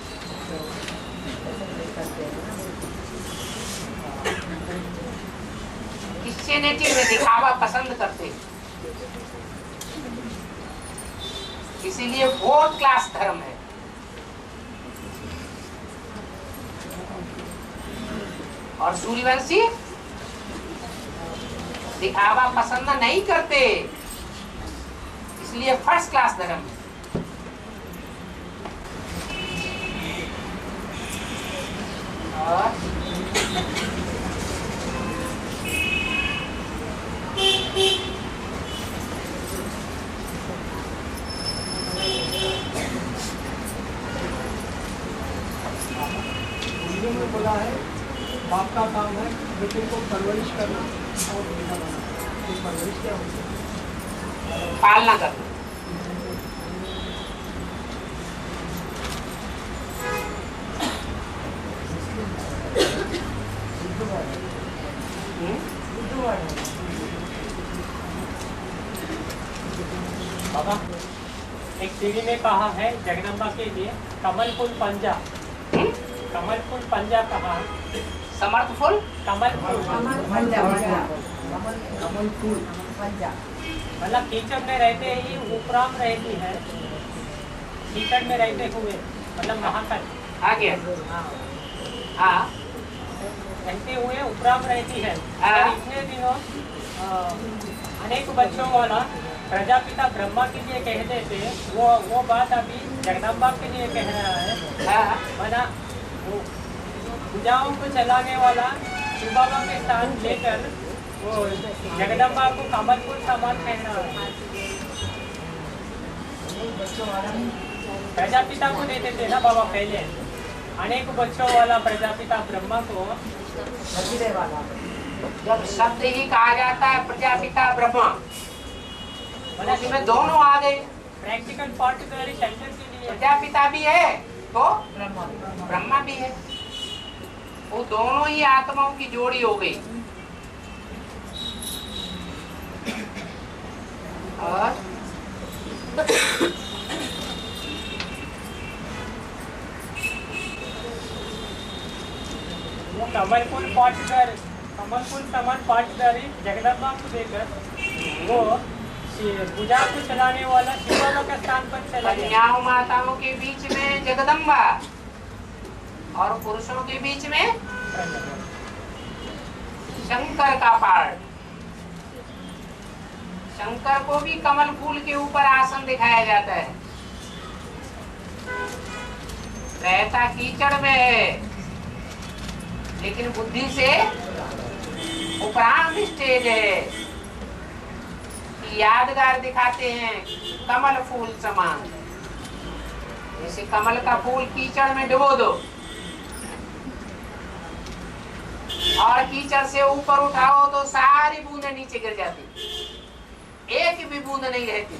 क्रिश्चियनिटी में दिखावा पसंद करते हैं, इसीलिए फोर्थ क्लास धर्म है। और सूर्यवंशी दिखावा पसंद नहीं करते, इसलिए फर्स्ट क्लास धर्म है। और हिंदू में बोला है बाप का काम है बेटे को परवरिश करना और बेटा बनाना। तो परवरिश क्या होती है? पालना करना। बाबा एक सीढ़ी में कहा है जगदम्बा के लिए कमल फूल पंजा, कमल फूल पंजा कहा, समर्थ फुल कमल फूल मतलब कीचड़ में रहते ही उपराम रहती है, कीचड़ में रहते हुए मतलब महाकल आगे। हाँ हाँ रहते हुए उपराम रहती है। हाँ। और इतने दिनों अनेक बच्चों वाला प्रजापिता ब्रह्मा के लिए कहते थे, वो बात अभी जगदम्बा के लिए कह रहा है। हाँ मना वो पूजाओं को चलाने वाला शिव बाबा के स्थान लेकर वो जगदम्बा को कमल फूल समान कह रहा है। प्रजापिता को देते थे ना बाबा पहले, अनेक बच्चों वाला प्रजापिता ब्रह्मा को जब शब्द ही कहा जाता है प्रजापिता ब्रह्मा, इसमें दोनों आ गए। प्रैक्टिकल पार्टिकुलर सेंटेंस के लिए प्रजापिता भी है तो ब्रह्मा भी है, वो दोनों ही आत्माओं की जोड़ी हो गई। और वो कमल फूल पार्टिकुलर, कमल फूल समान पार्टिकुलर जगदम्बा को देकर वो पूजा को चलाने वाला शिव बाबा का स्थान पर चला गया। कन्याओं माताओं के बीच में जगदम्बा और पुरुषों के बीच में शंकर का पार्ट। शंकर को भी कमल फूल के ऊपर आसन दिखाया जाता है, रहता कीचड़ में है लेकिन बुद्धि से उपरांत स्टेज है। यादगार दिखाते हैं कमल फूल समान, जैसे कमल का फूल कीचड़ में डुबो दो और कीचड़ से ऊपर उठाओ तो सारी बूंदें नीचे गिर जाती, एक भी बूंद नहीं रहती।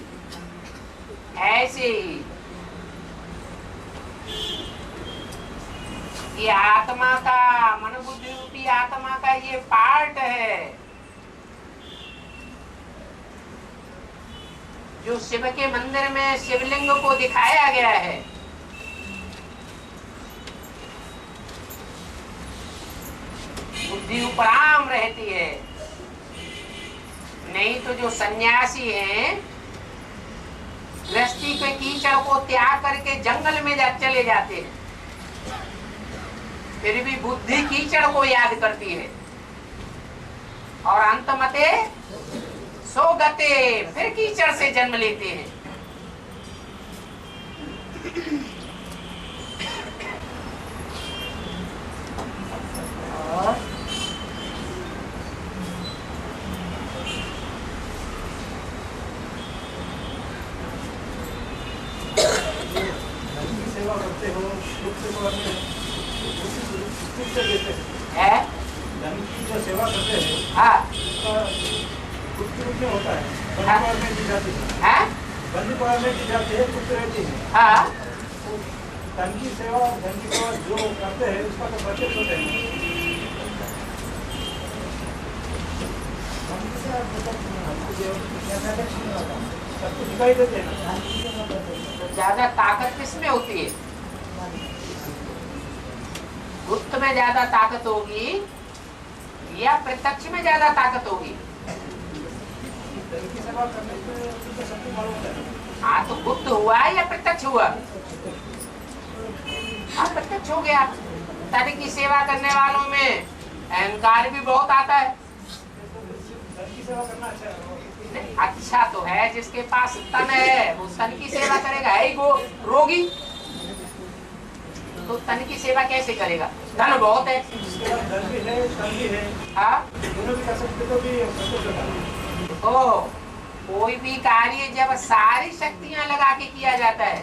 ऐसे ही ये आत्मा का, मन बुद्धि रूपी आत्मा का ये पार्ट है जो शिव के मंदिर में शिवलिंग को दिखाया गया है। बुद्धि उपराम रहती है, नहीं तो जो सन्यासी हैं गृहस्थी के कीचड़ को त्याग करके जंगल में चले जाते हैं, फिर भी बुद्धि कीचड़ को याद करती है और अंतमते सो गते फिर कीचड़ से जन्म लेते हैं। और सेवा करते हो, दुख से तो अपने दुख से देते है धन की जो सेवा करते हैं हाँ उसका दुख रूप में होता है, हाँ। बंदी में दी जाती है, है बंदी में दी जाती है, कुछ रहती है। हाँ तो धन की सेवा जो करते हैं उसका तो बचत होते हैं। सबको दिखाई देते हैं ना। तो ज्यादा ताकत किसमें होती है? गुप्त में ज्यादा ताकत होगी या प्रत्यक्ष में ज्यादा ताकत होगी? धन की सेवा करने से तो सबको मालूम होता है। हाँ तो गुप्त हुआ या प्रत्यक्ष हुआ? हाँ प्रत्यक्ष हो गया। तन की सेवा करने वालों में अहंकार भी बहुत आता है। धन की सेवा करना अच्छा है। नहीं, अच्छा तो है, जिसके पास तन है वो तन की सेवा करेगा, है ही वो रोगी, तो तन की सेवा कैसे करेगा? धन बहुत है। इसके बाद धन भी है, तन भी है, हाँ दोनों भी कर सकते तो भी संतोष होता है। ओ कोई भी कार्य जब सारी शक्तियां लगा के किया जाता है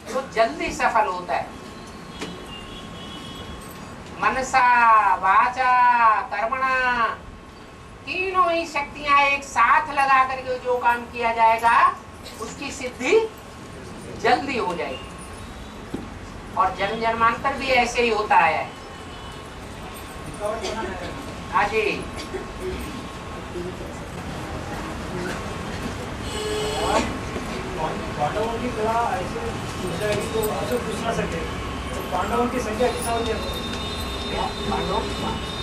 तो जल्दी सफल होता है। मनसा वाचा कर्मणा तीनों ही शक्तियां एक साथ लगा करके जो काम किया जाएगा उसकी सिद्धि जल्दी हो जाएगी। और जन्म जन्मांतर भी ऐसे ही होता है। हाँ जी पांडवों की तरह ऐसे पूछ जाएगी तो आपसे पूछ ना सके, तो पांडवों की संख्या कितना होती है?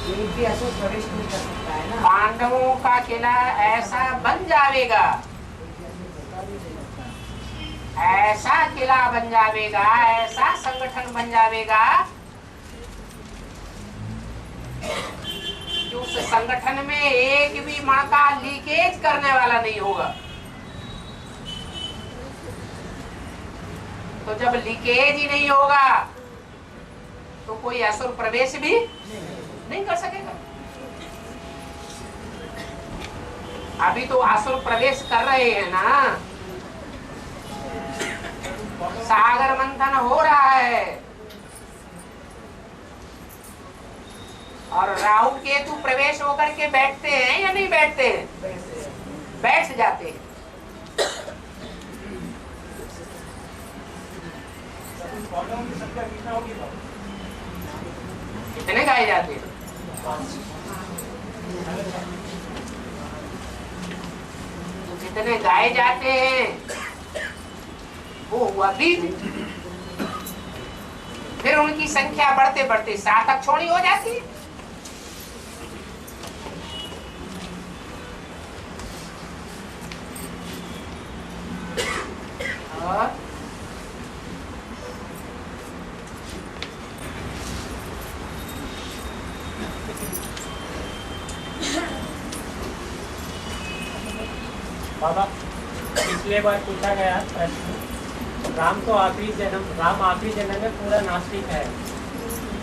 एक भी ऐसा प्रवेश नहीं कर सकता है ना। पांडवों का किला ऐसा बन जाएगा, ऐसा किला बन जाएगा, ऐसा संगठन बन जाएगा कि उस संगठन में एक भी मण का लीकेज करने वाला नहीं होगा। तो जब लीकेज ही नहीं होगा तो कोई असुर प्रवेश भी नहीं कर सकेगा। अभी तो असुर प्रवेश कर रहे हैं ना, सागर मंथन हो रहा है और राहु केतु प्रवेश होकर के बैठते हैं या नहीं बैठते हैं? बैठ जाते हैं। पांडवों की संख्या कितना होगी? कितने गाए जाते हैं? तो जितने गाए जाते हैं वो हुआ 20। फिर उनकी संख्या बढ़ते बढ़ते 7 अक्षोणी हो जाती है। और बाबा पिछले बार पूछा गया प्रश्न, राम आखिरी जन्म में पूरा नास्तिक है,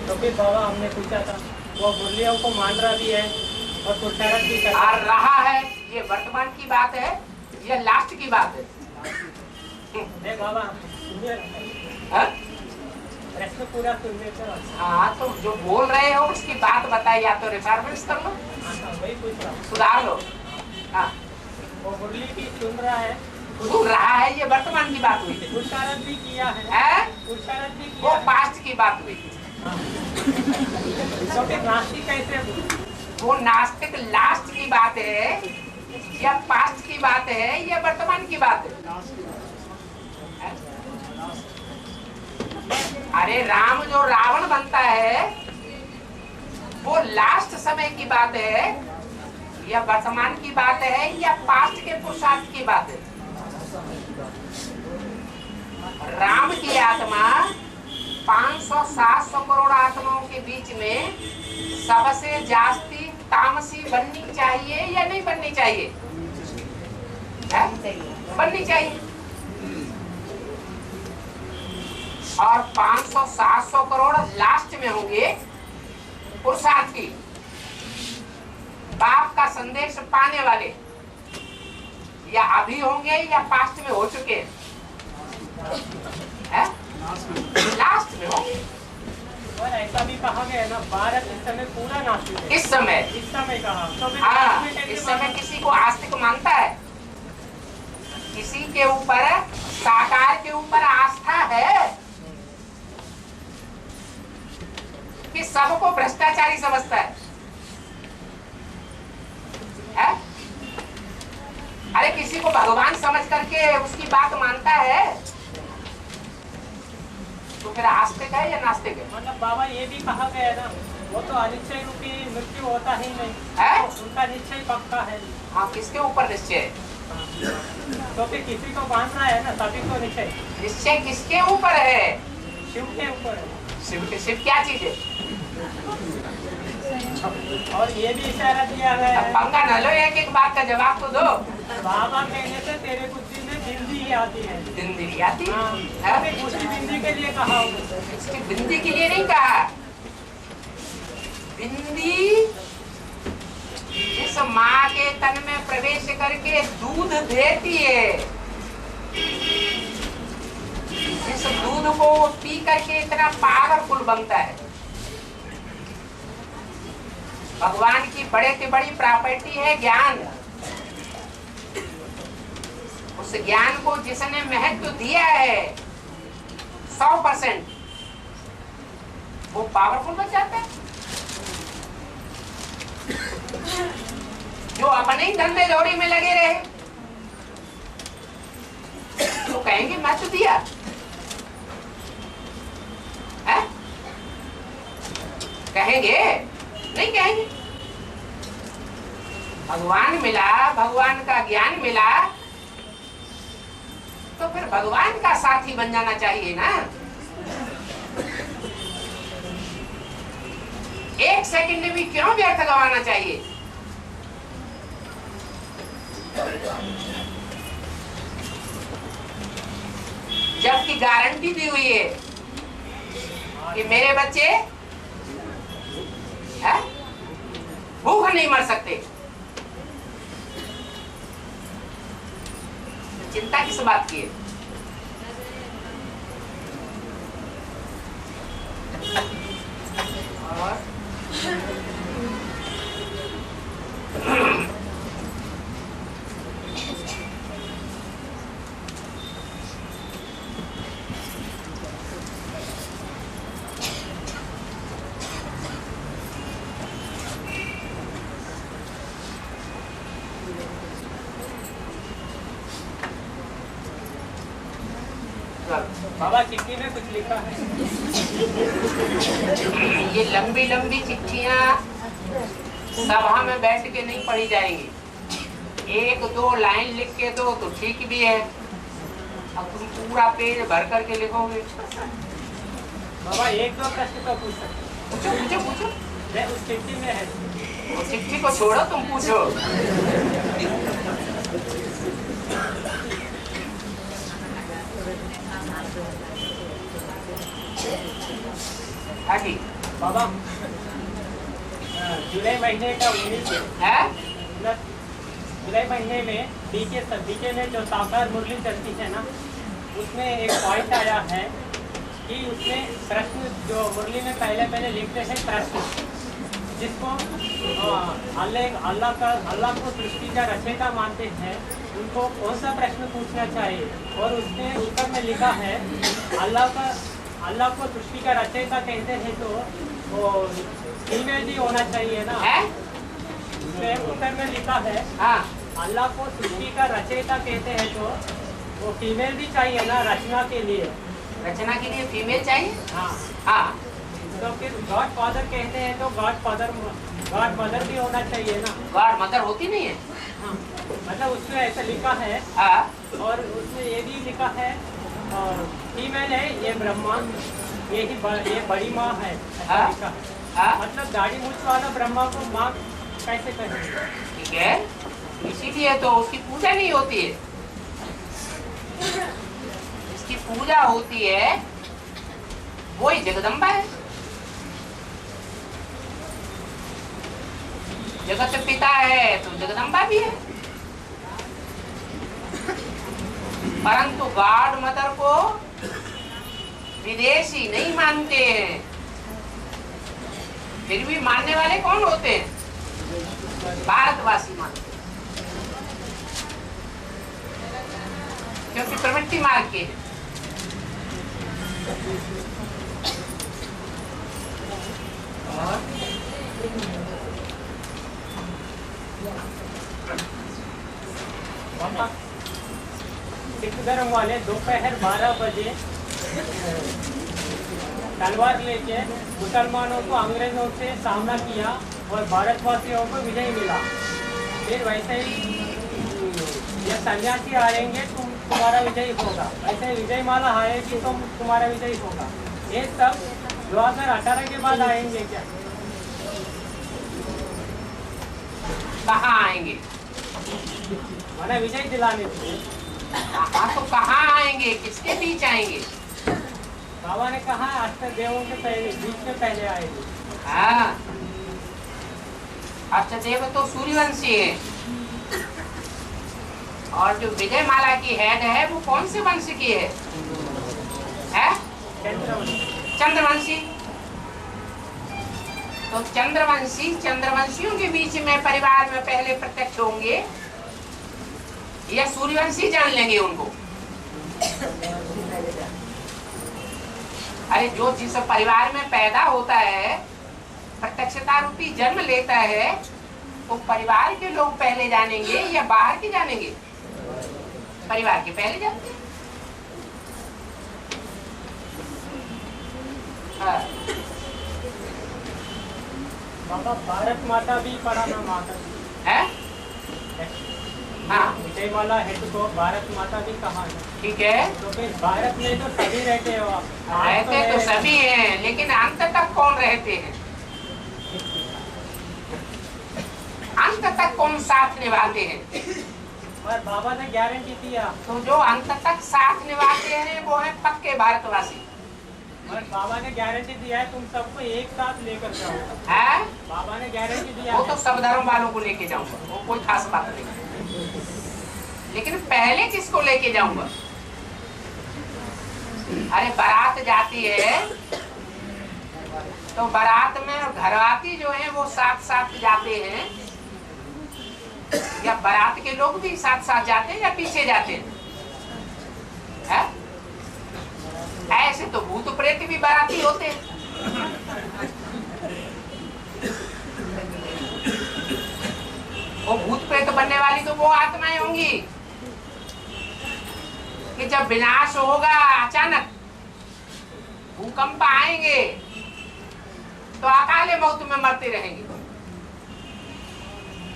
तो फिर बाबा हमने पूछा था वो मुरलियों को मान रहा भी है और पुरुषार्थ भी कर आ रहा है। ये वर्तमान की बात है, ये लास्ट की बात है। नहीं बाबा सुनिए, हाँ? प्रश्न पूरा सुनने का। हाँ तो जो बोल रहे हो उसकी बात बताइए, या तो रिफॉर्मेंस कर लो, वही पूछ रहा हूँ। सुधार लो। हाँ वो मुरली भी सुन रहा है, सुन रहा है, ये वर्तमान की बात हुई। पुरुषार्थ भी किया है, है? पुरुषार्थ भी वो किया है। पास्ट की बात हुई। तो फिर नास्तिक कैसे? वो नास्तिक लास्ट की बात है या पास्ट की बात है या वर्तमान की बात है? अरे राम जो रावण बनता है वो लास्ट समय की बात है या वर्तमान की बात है या पास्ट के पुरुषार्थ की बात है? राम की आत्मा 500-700 करोड़ आत्माओं के बीच में सबसे जास्ती तामसी बननी चाहिए या नहीं बननी चाहिए? है? बननी चाहिए। और 500-700 करोड़ लास्ट में होंगे पुरुषार्थ की, बाप का संदेश पाने वाले, या अभी होंगे या पास्ट में हो चुके हैं। लास्ट में हो। और ऐसा भी कहा गया है ना, भारत इस समय पूरा नास्तिक है। इस समय कहा तो फिर हाँ, इसमें कैसे इस समय माना? किसी को आस्तिक मानता है? किसी के ऊपर साकार के ऊपर आस्था है कि सबको भ्रष्टाचारी समझता है? अरे किसी को भगवान समझ करके उसकी बात मानता है तो फिर आस्तिक है या नास्तिक है? मतलब बाबा ये भी कहा गया है ना, वो तो अनिश्चय रूपी मृत्यु होता ही नहीं है? तो उनका निश्चय पक्का है। हाँ, किसके ऊपर निश्चय है? तो फिर किसी को मानना है ना, तभी तो निश्चय। निश्चय किसके ऊपर है? शिव के ऊपर है। शिव क्या चीज है? और ये भी इशारा दिया गया अब है, पंगा न लो, एक एक बात का जवाब तो दो। बाबा कहने से तेरे बुद्धि में बिंदी ही आती है। बिंदी आती है? हाँ, अभी उसी बिंदी के लिए कहा होगा। इसकी बिंदी के लिए नहीं कहा। बिंदी जिस माँ के तन में प्रवेश करके दूध देती है, जिस दूध को पी करके इतना पावरफुल बनता है, भगवान की बड़े की बड़ी प्रॉपर्टी है ज्ञान। उस ज्ञान को जिसने महत्व दिया है 100%, वो पावरफुल बन जाता है। जो अपने ही धंधे दौड़ी में लगे रहे तो कहेंगे मैं तो दिया है? कहेंगे? नहीं कहेंगे। भगवान मिला, भगवान का ज्ञान मिला तो फिर भगवान का साथी बन जाना चाहिए ना। एक सेकंड भी क्यों व्यर्थ गवाना चाहिए? जबकि गारंटी दी हुई है कि मेरे बच्चे भूख नहीं मर सकते। चिंता किस बात की है? और बाबा चिट्ठी में कुछ लिखा है। ये लंबी लंबी चिट्ठियां सभा में बैठ के नहीं पढ़ी जाएंगी। एक दो लाइन लिख के दो तो ठीक भी है, अब तुम पूरा पेज भर करके लिखोगे। बाबा एक दो प्रश्न तो पूछ सकते। पूछो पूछो पूछो। मैं उस चिट्ठी में है। वो चिट्ठी को छोड़ो, तुम पूछो। हाँ जी बाबा जुलाई महीने का 19 है। जुलाई महीने में डीके में जो साकार मुरली चलती है ना, उसमें एक पॉइंट आया है कि उसमें प्रश्न जो मुरली में पहले लिखते हैं प्रश्न, जिसको अल्लाह को सृष्टि का रचयिता मानते हैं, उनको कौन सा प्रश्न पूछना चाहिए? और उसने उत्तर में लिखा है अल्लाह को सृष्टि का रचयिता कहते हैं तो वो फीमेल भी होना चाहिए ना है? उत्तर में लिखा है हाँ। अल्लाह को सृष्टि का रचयिता कहते हैं तो वो फीमेल भी चाहिए ना रचना के लिए। रचना के लिए फीमेल चाहिए। हाँ हाँ, तो फिर गॉड फादर कहते हैं तो गॉड मदर भी होना चाहिए ना। गॉड मदर होती नहीं है। हाँ, मतलब उसमें ऐसा लिखा है। हाँ। और उसमें ये भी लिखा है फीमेल है ये ब्रह्मा, ये बड़ी माँ है, ऐसा हाँ? लिखा है। हाँ? मतलब दाढ़ी मूंछ वाला ब्रह्मा को माँ कैसे कहेंगे? ठीक है, इसीलिए तो उसकी पूजा नहीं होती है। इसकी पूजा होती है वही जगदम्बा है, जगत पिता है तो जगदम्बा भी है। परंतु गॉड मदर को विदेशी नहीं मानते हैं, फिर भी मानने वाले कौन होते हैं? भारतवासी मानते हैं, क्योंकि प्रवृत्ति मार्ग के हैं। सिख धर्म वाले दोपहर 12 बजे तलवार लेके मुसलमानों को अंग्रेजों से सामना किया और भारतवासियों को विजय मिला। फिर वैसे ही ये सन्यासी आएंगे तुम्हारा विजय होगा, ऐसे विजय माला आएगी तो तुम्हारा विजय होगा। ये सब 2018 के बाद आएंगे क्या? कहाँ आएंगे? माना विजय दिलाने के। हाँ तो कहाँ आएंगे, किसके बीच आएंगे? बाबा ने कहा अष्टदेवों के पहले, बीच में पहले आएंगे। हाँ, अष्टदेव तो सूर्यवंशी है, और जो विजय माला की हेड है वो कौन से वंश की है? चंद्रवंशी। तो चंद्रवंशियों के बीच में परिवार में पहले प्रत्यक्ष होंगे या सूर्यवंशी जान लेंगे उनको? अरे जो जिस परिवार में पैदा होता है, प्रत्यक्षता रूपी जन्म लेता है, तो परिवार के लोग पहले जानेंगे या बाहर के जानेंगे? परिवार के पहले जाते हैं। हाँ। बाबा भारत माता भी पढ़ा ना माता है? हाँ, विजय माला हेड को भारत माता भी कहा है। ठीक है। तो फिर भारत में तो सभी रहते हो आप। रहते तो सभी हैं, लेकिन अंत तक कौन रहते हैं? अंत तक कौन साथ निभाते हैं? और बाबा ने गारंटी दिया। तो जो अंत तक साथ निभाते हैं वो है पक्के भारतवासी। और बाबा ने गारंटी दिया है तुम सबको एक साथ लेकर जाओ। है? बाबा ने गारंटी दिया वो है। तो सब धर्म वालों को लेके जाऊंगा, वो कोई खास बात नहीं। लेकिन पहले किसको लेके जाऊंगा? अरे बारात जाती है तो बारात में घरवाती जो है वो साथ साथ जाते हैं, या बारात के लोग भी साथ साथ जाते हैं या पीछे जाते हैं? है? ऐसे तो भूत प्रेत भी बाराती होते हैं। वो भूत प्रेत बनने वाली तो वो आत्माएं होंगी कि जब विनाश होगा, अचानक भूकंप आएंगे तो अकाले मौत में मरते रहेंगे,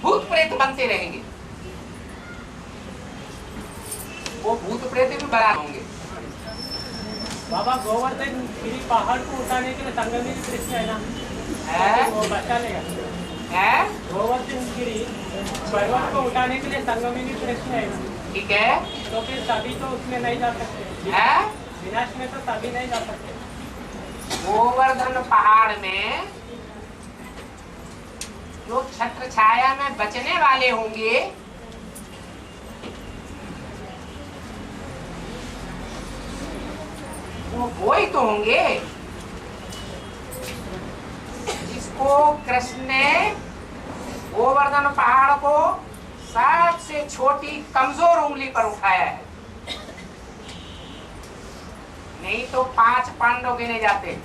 भूत प्रेत बनते रहेंगे। वो भूत प्रेत भी बराबर होंगे। बाबा गोवर्धन गिरी पहाड़ को उठाने के लिए संगमनी कृष्ण है ना, है? वो बचा लेगा। है? गोवर्धन गिरी पर्वत को उठाने के लिए संगमनी कृष्ण है ना, ठीक है। तो फिर सभी तो उसमें नहीं जा सकते। है? विनाश में तो सभी नहीं जा सकते। गोवर्धन पहाड़ में जो छत्र छाया में बचने वाले होंगे, वो ही तो होंगे जिसको कृष्ण ने गोवर्धन पहाड़ को सबसे छोटी कमजोर उंगली पर उठाया है। नहीं तो 5 पांडव गिने जाते।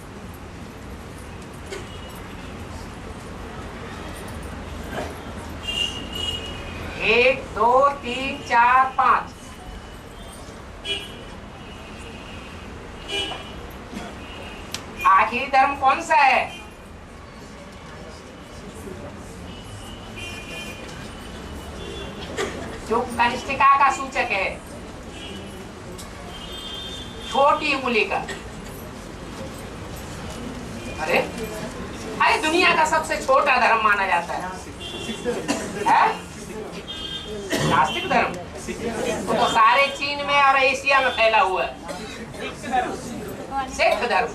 1 2 3 4 5। आखिरी धर्म कौन सा है? जो कनिष्ठिका का सूचक है, छोटी उंगली का। अरे अरे दुनिया का सबसे छोटा धर्म माना जाता है, नास्तिक धर्म। तो सारे चीन में और एशिया में फैला हुआ है सिख धर्म।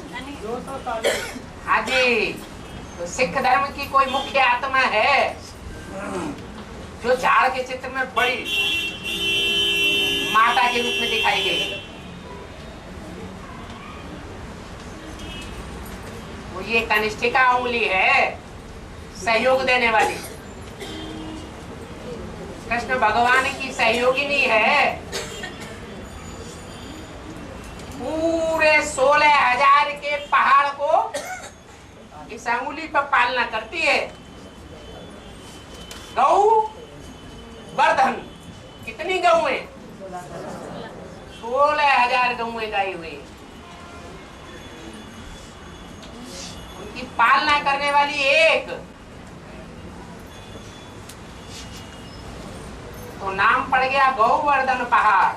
हाँ जी, तो सिख धर्म की कोई मुख्य आत्मा है जो झाड़ के चित्र में बड़ी माता के रूप में दिखाई गई। वो ये कनिष्ठिका उंगली है, सहयोग देने वाली। कृष्ण भगवान की सहयोगिनी है। पूरे 16,000 के पहाड़ को इस अंगुली पर पालना करती है। गौ वर्धन, कितनी गौएं? 16,000 गौएं गाई हुई। उनकी पालना करने वाली एक, तो नाम पड़ गया गौवर्धन पहाड़।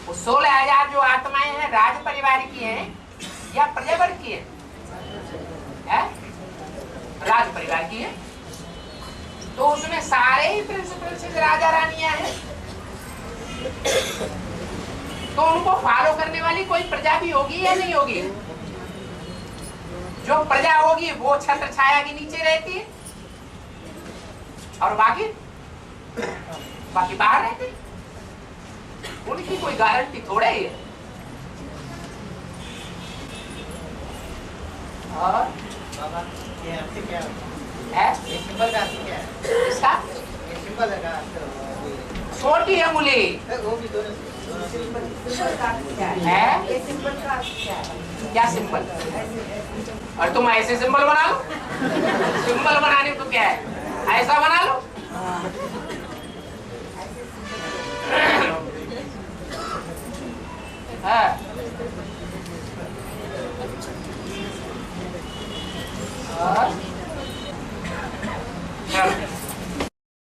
वो 16,000 जो आत्माएं हैं राज परिवार की हैं या प्रजावर की हैं? राज परिवार की हैं। तो उसमें सारे ही प्रिंस प्रिंसेस राजा रानियां हैं। तो उनको फॉलो करने वाली कोई प्रजा भी होगी या नहीं होगी? जो प्रजा होगी वो छत्र छाया के नीचे रहती है और बाकी बाहर रहते हैं। उनकी कोई गारंटी थोड़ा ही है। और बाबा ये अर्थ क्या है? ये सिंबल का अर्थ क्या है? इसका ये सिंबल का अर्थ छोटी अंगुली वो भी दोनों सिंबल का अर्थ क्या है? है। ये सिंबल का अर्थ क्या है? क्या सिंबल? और तुम ऐसे सिंबल बना लो। सिंबल बनाने को क्या है? ऐसा बना लो। हाँ। और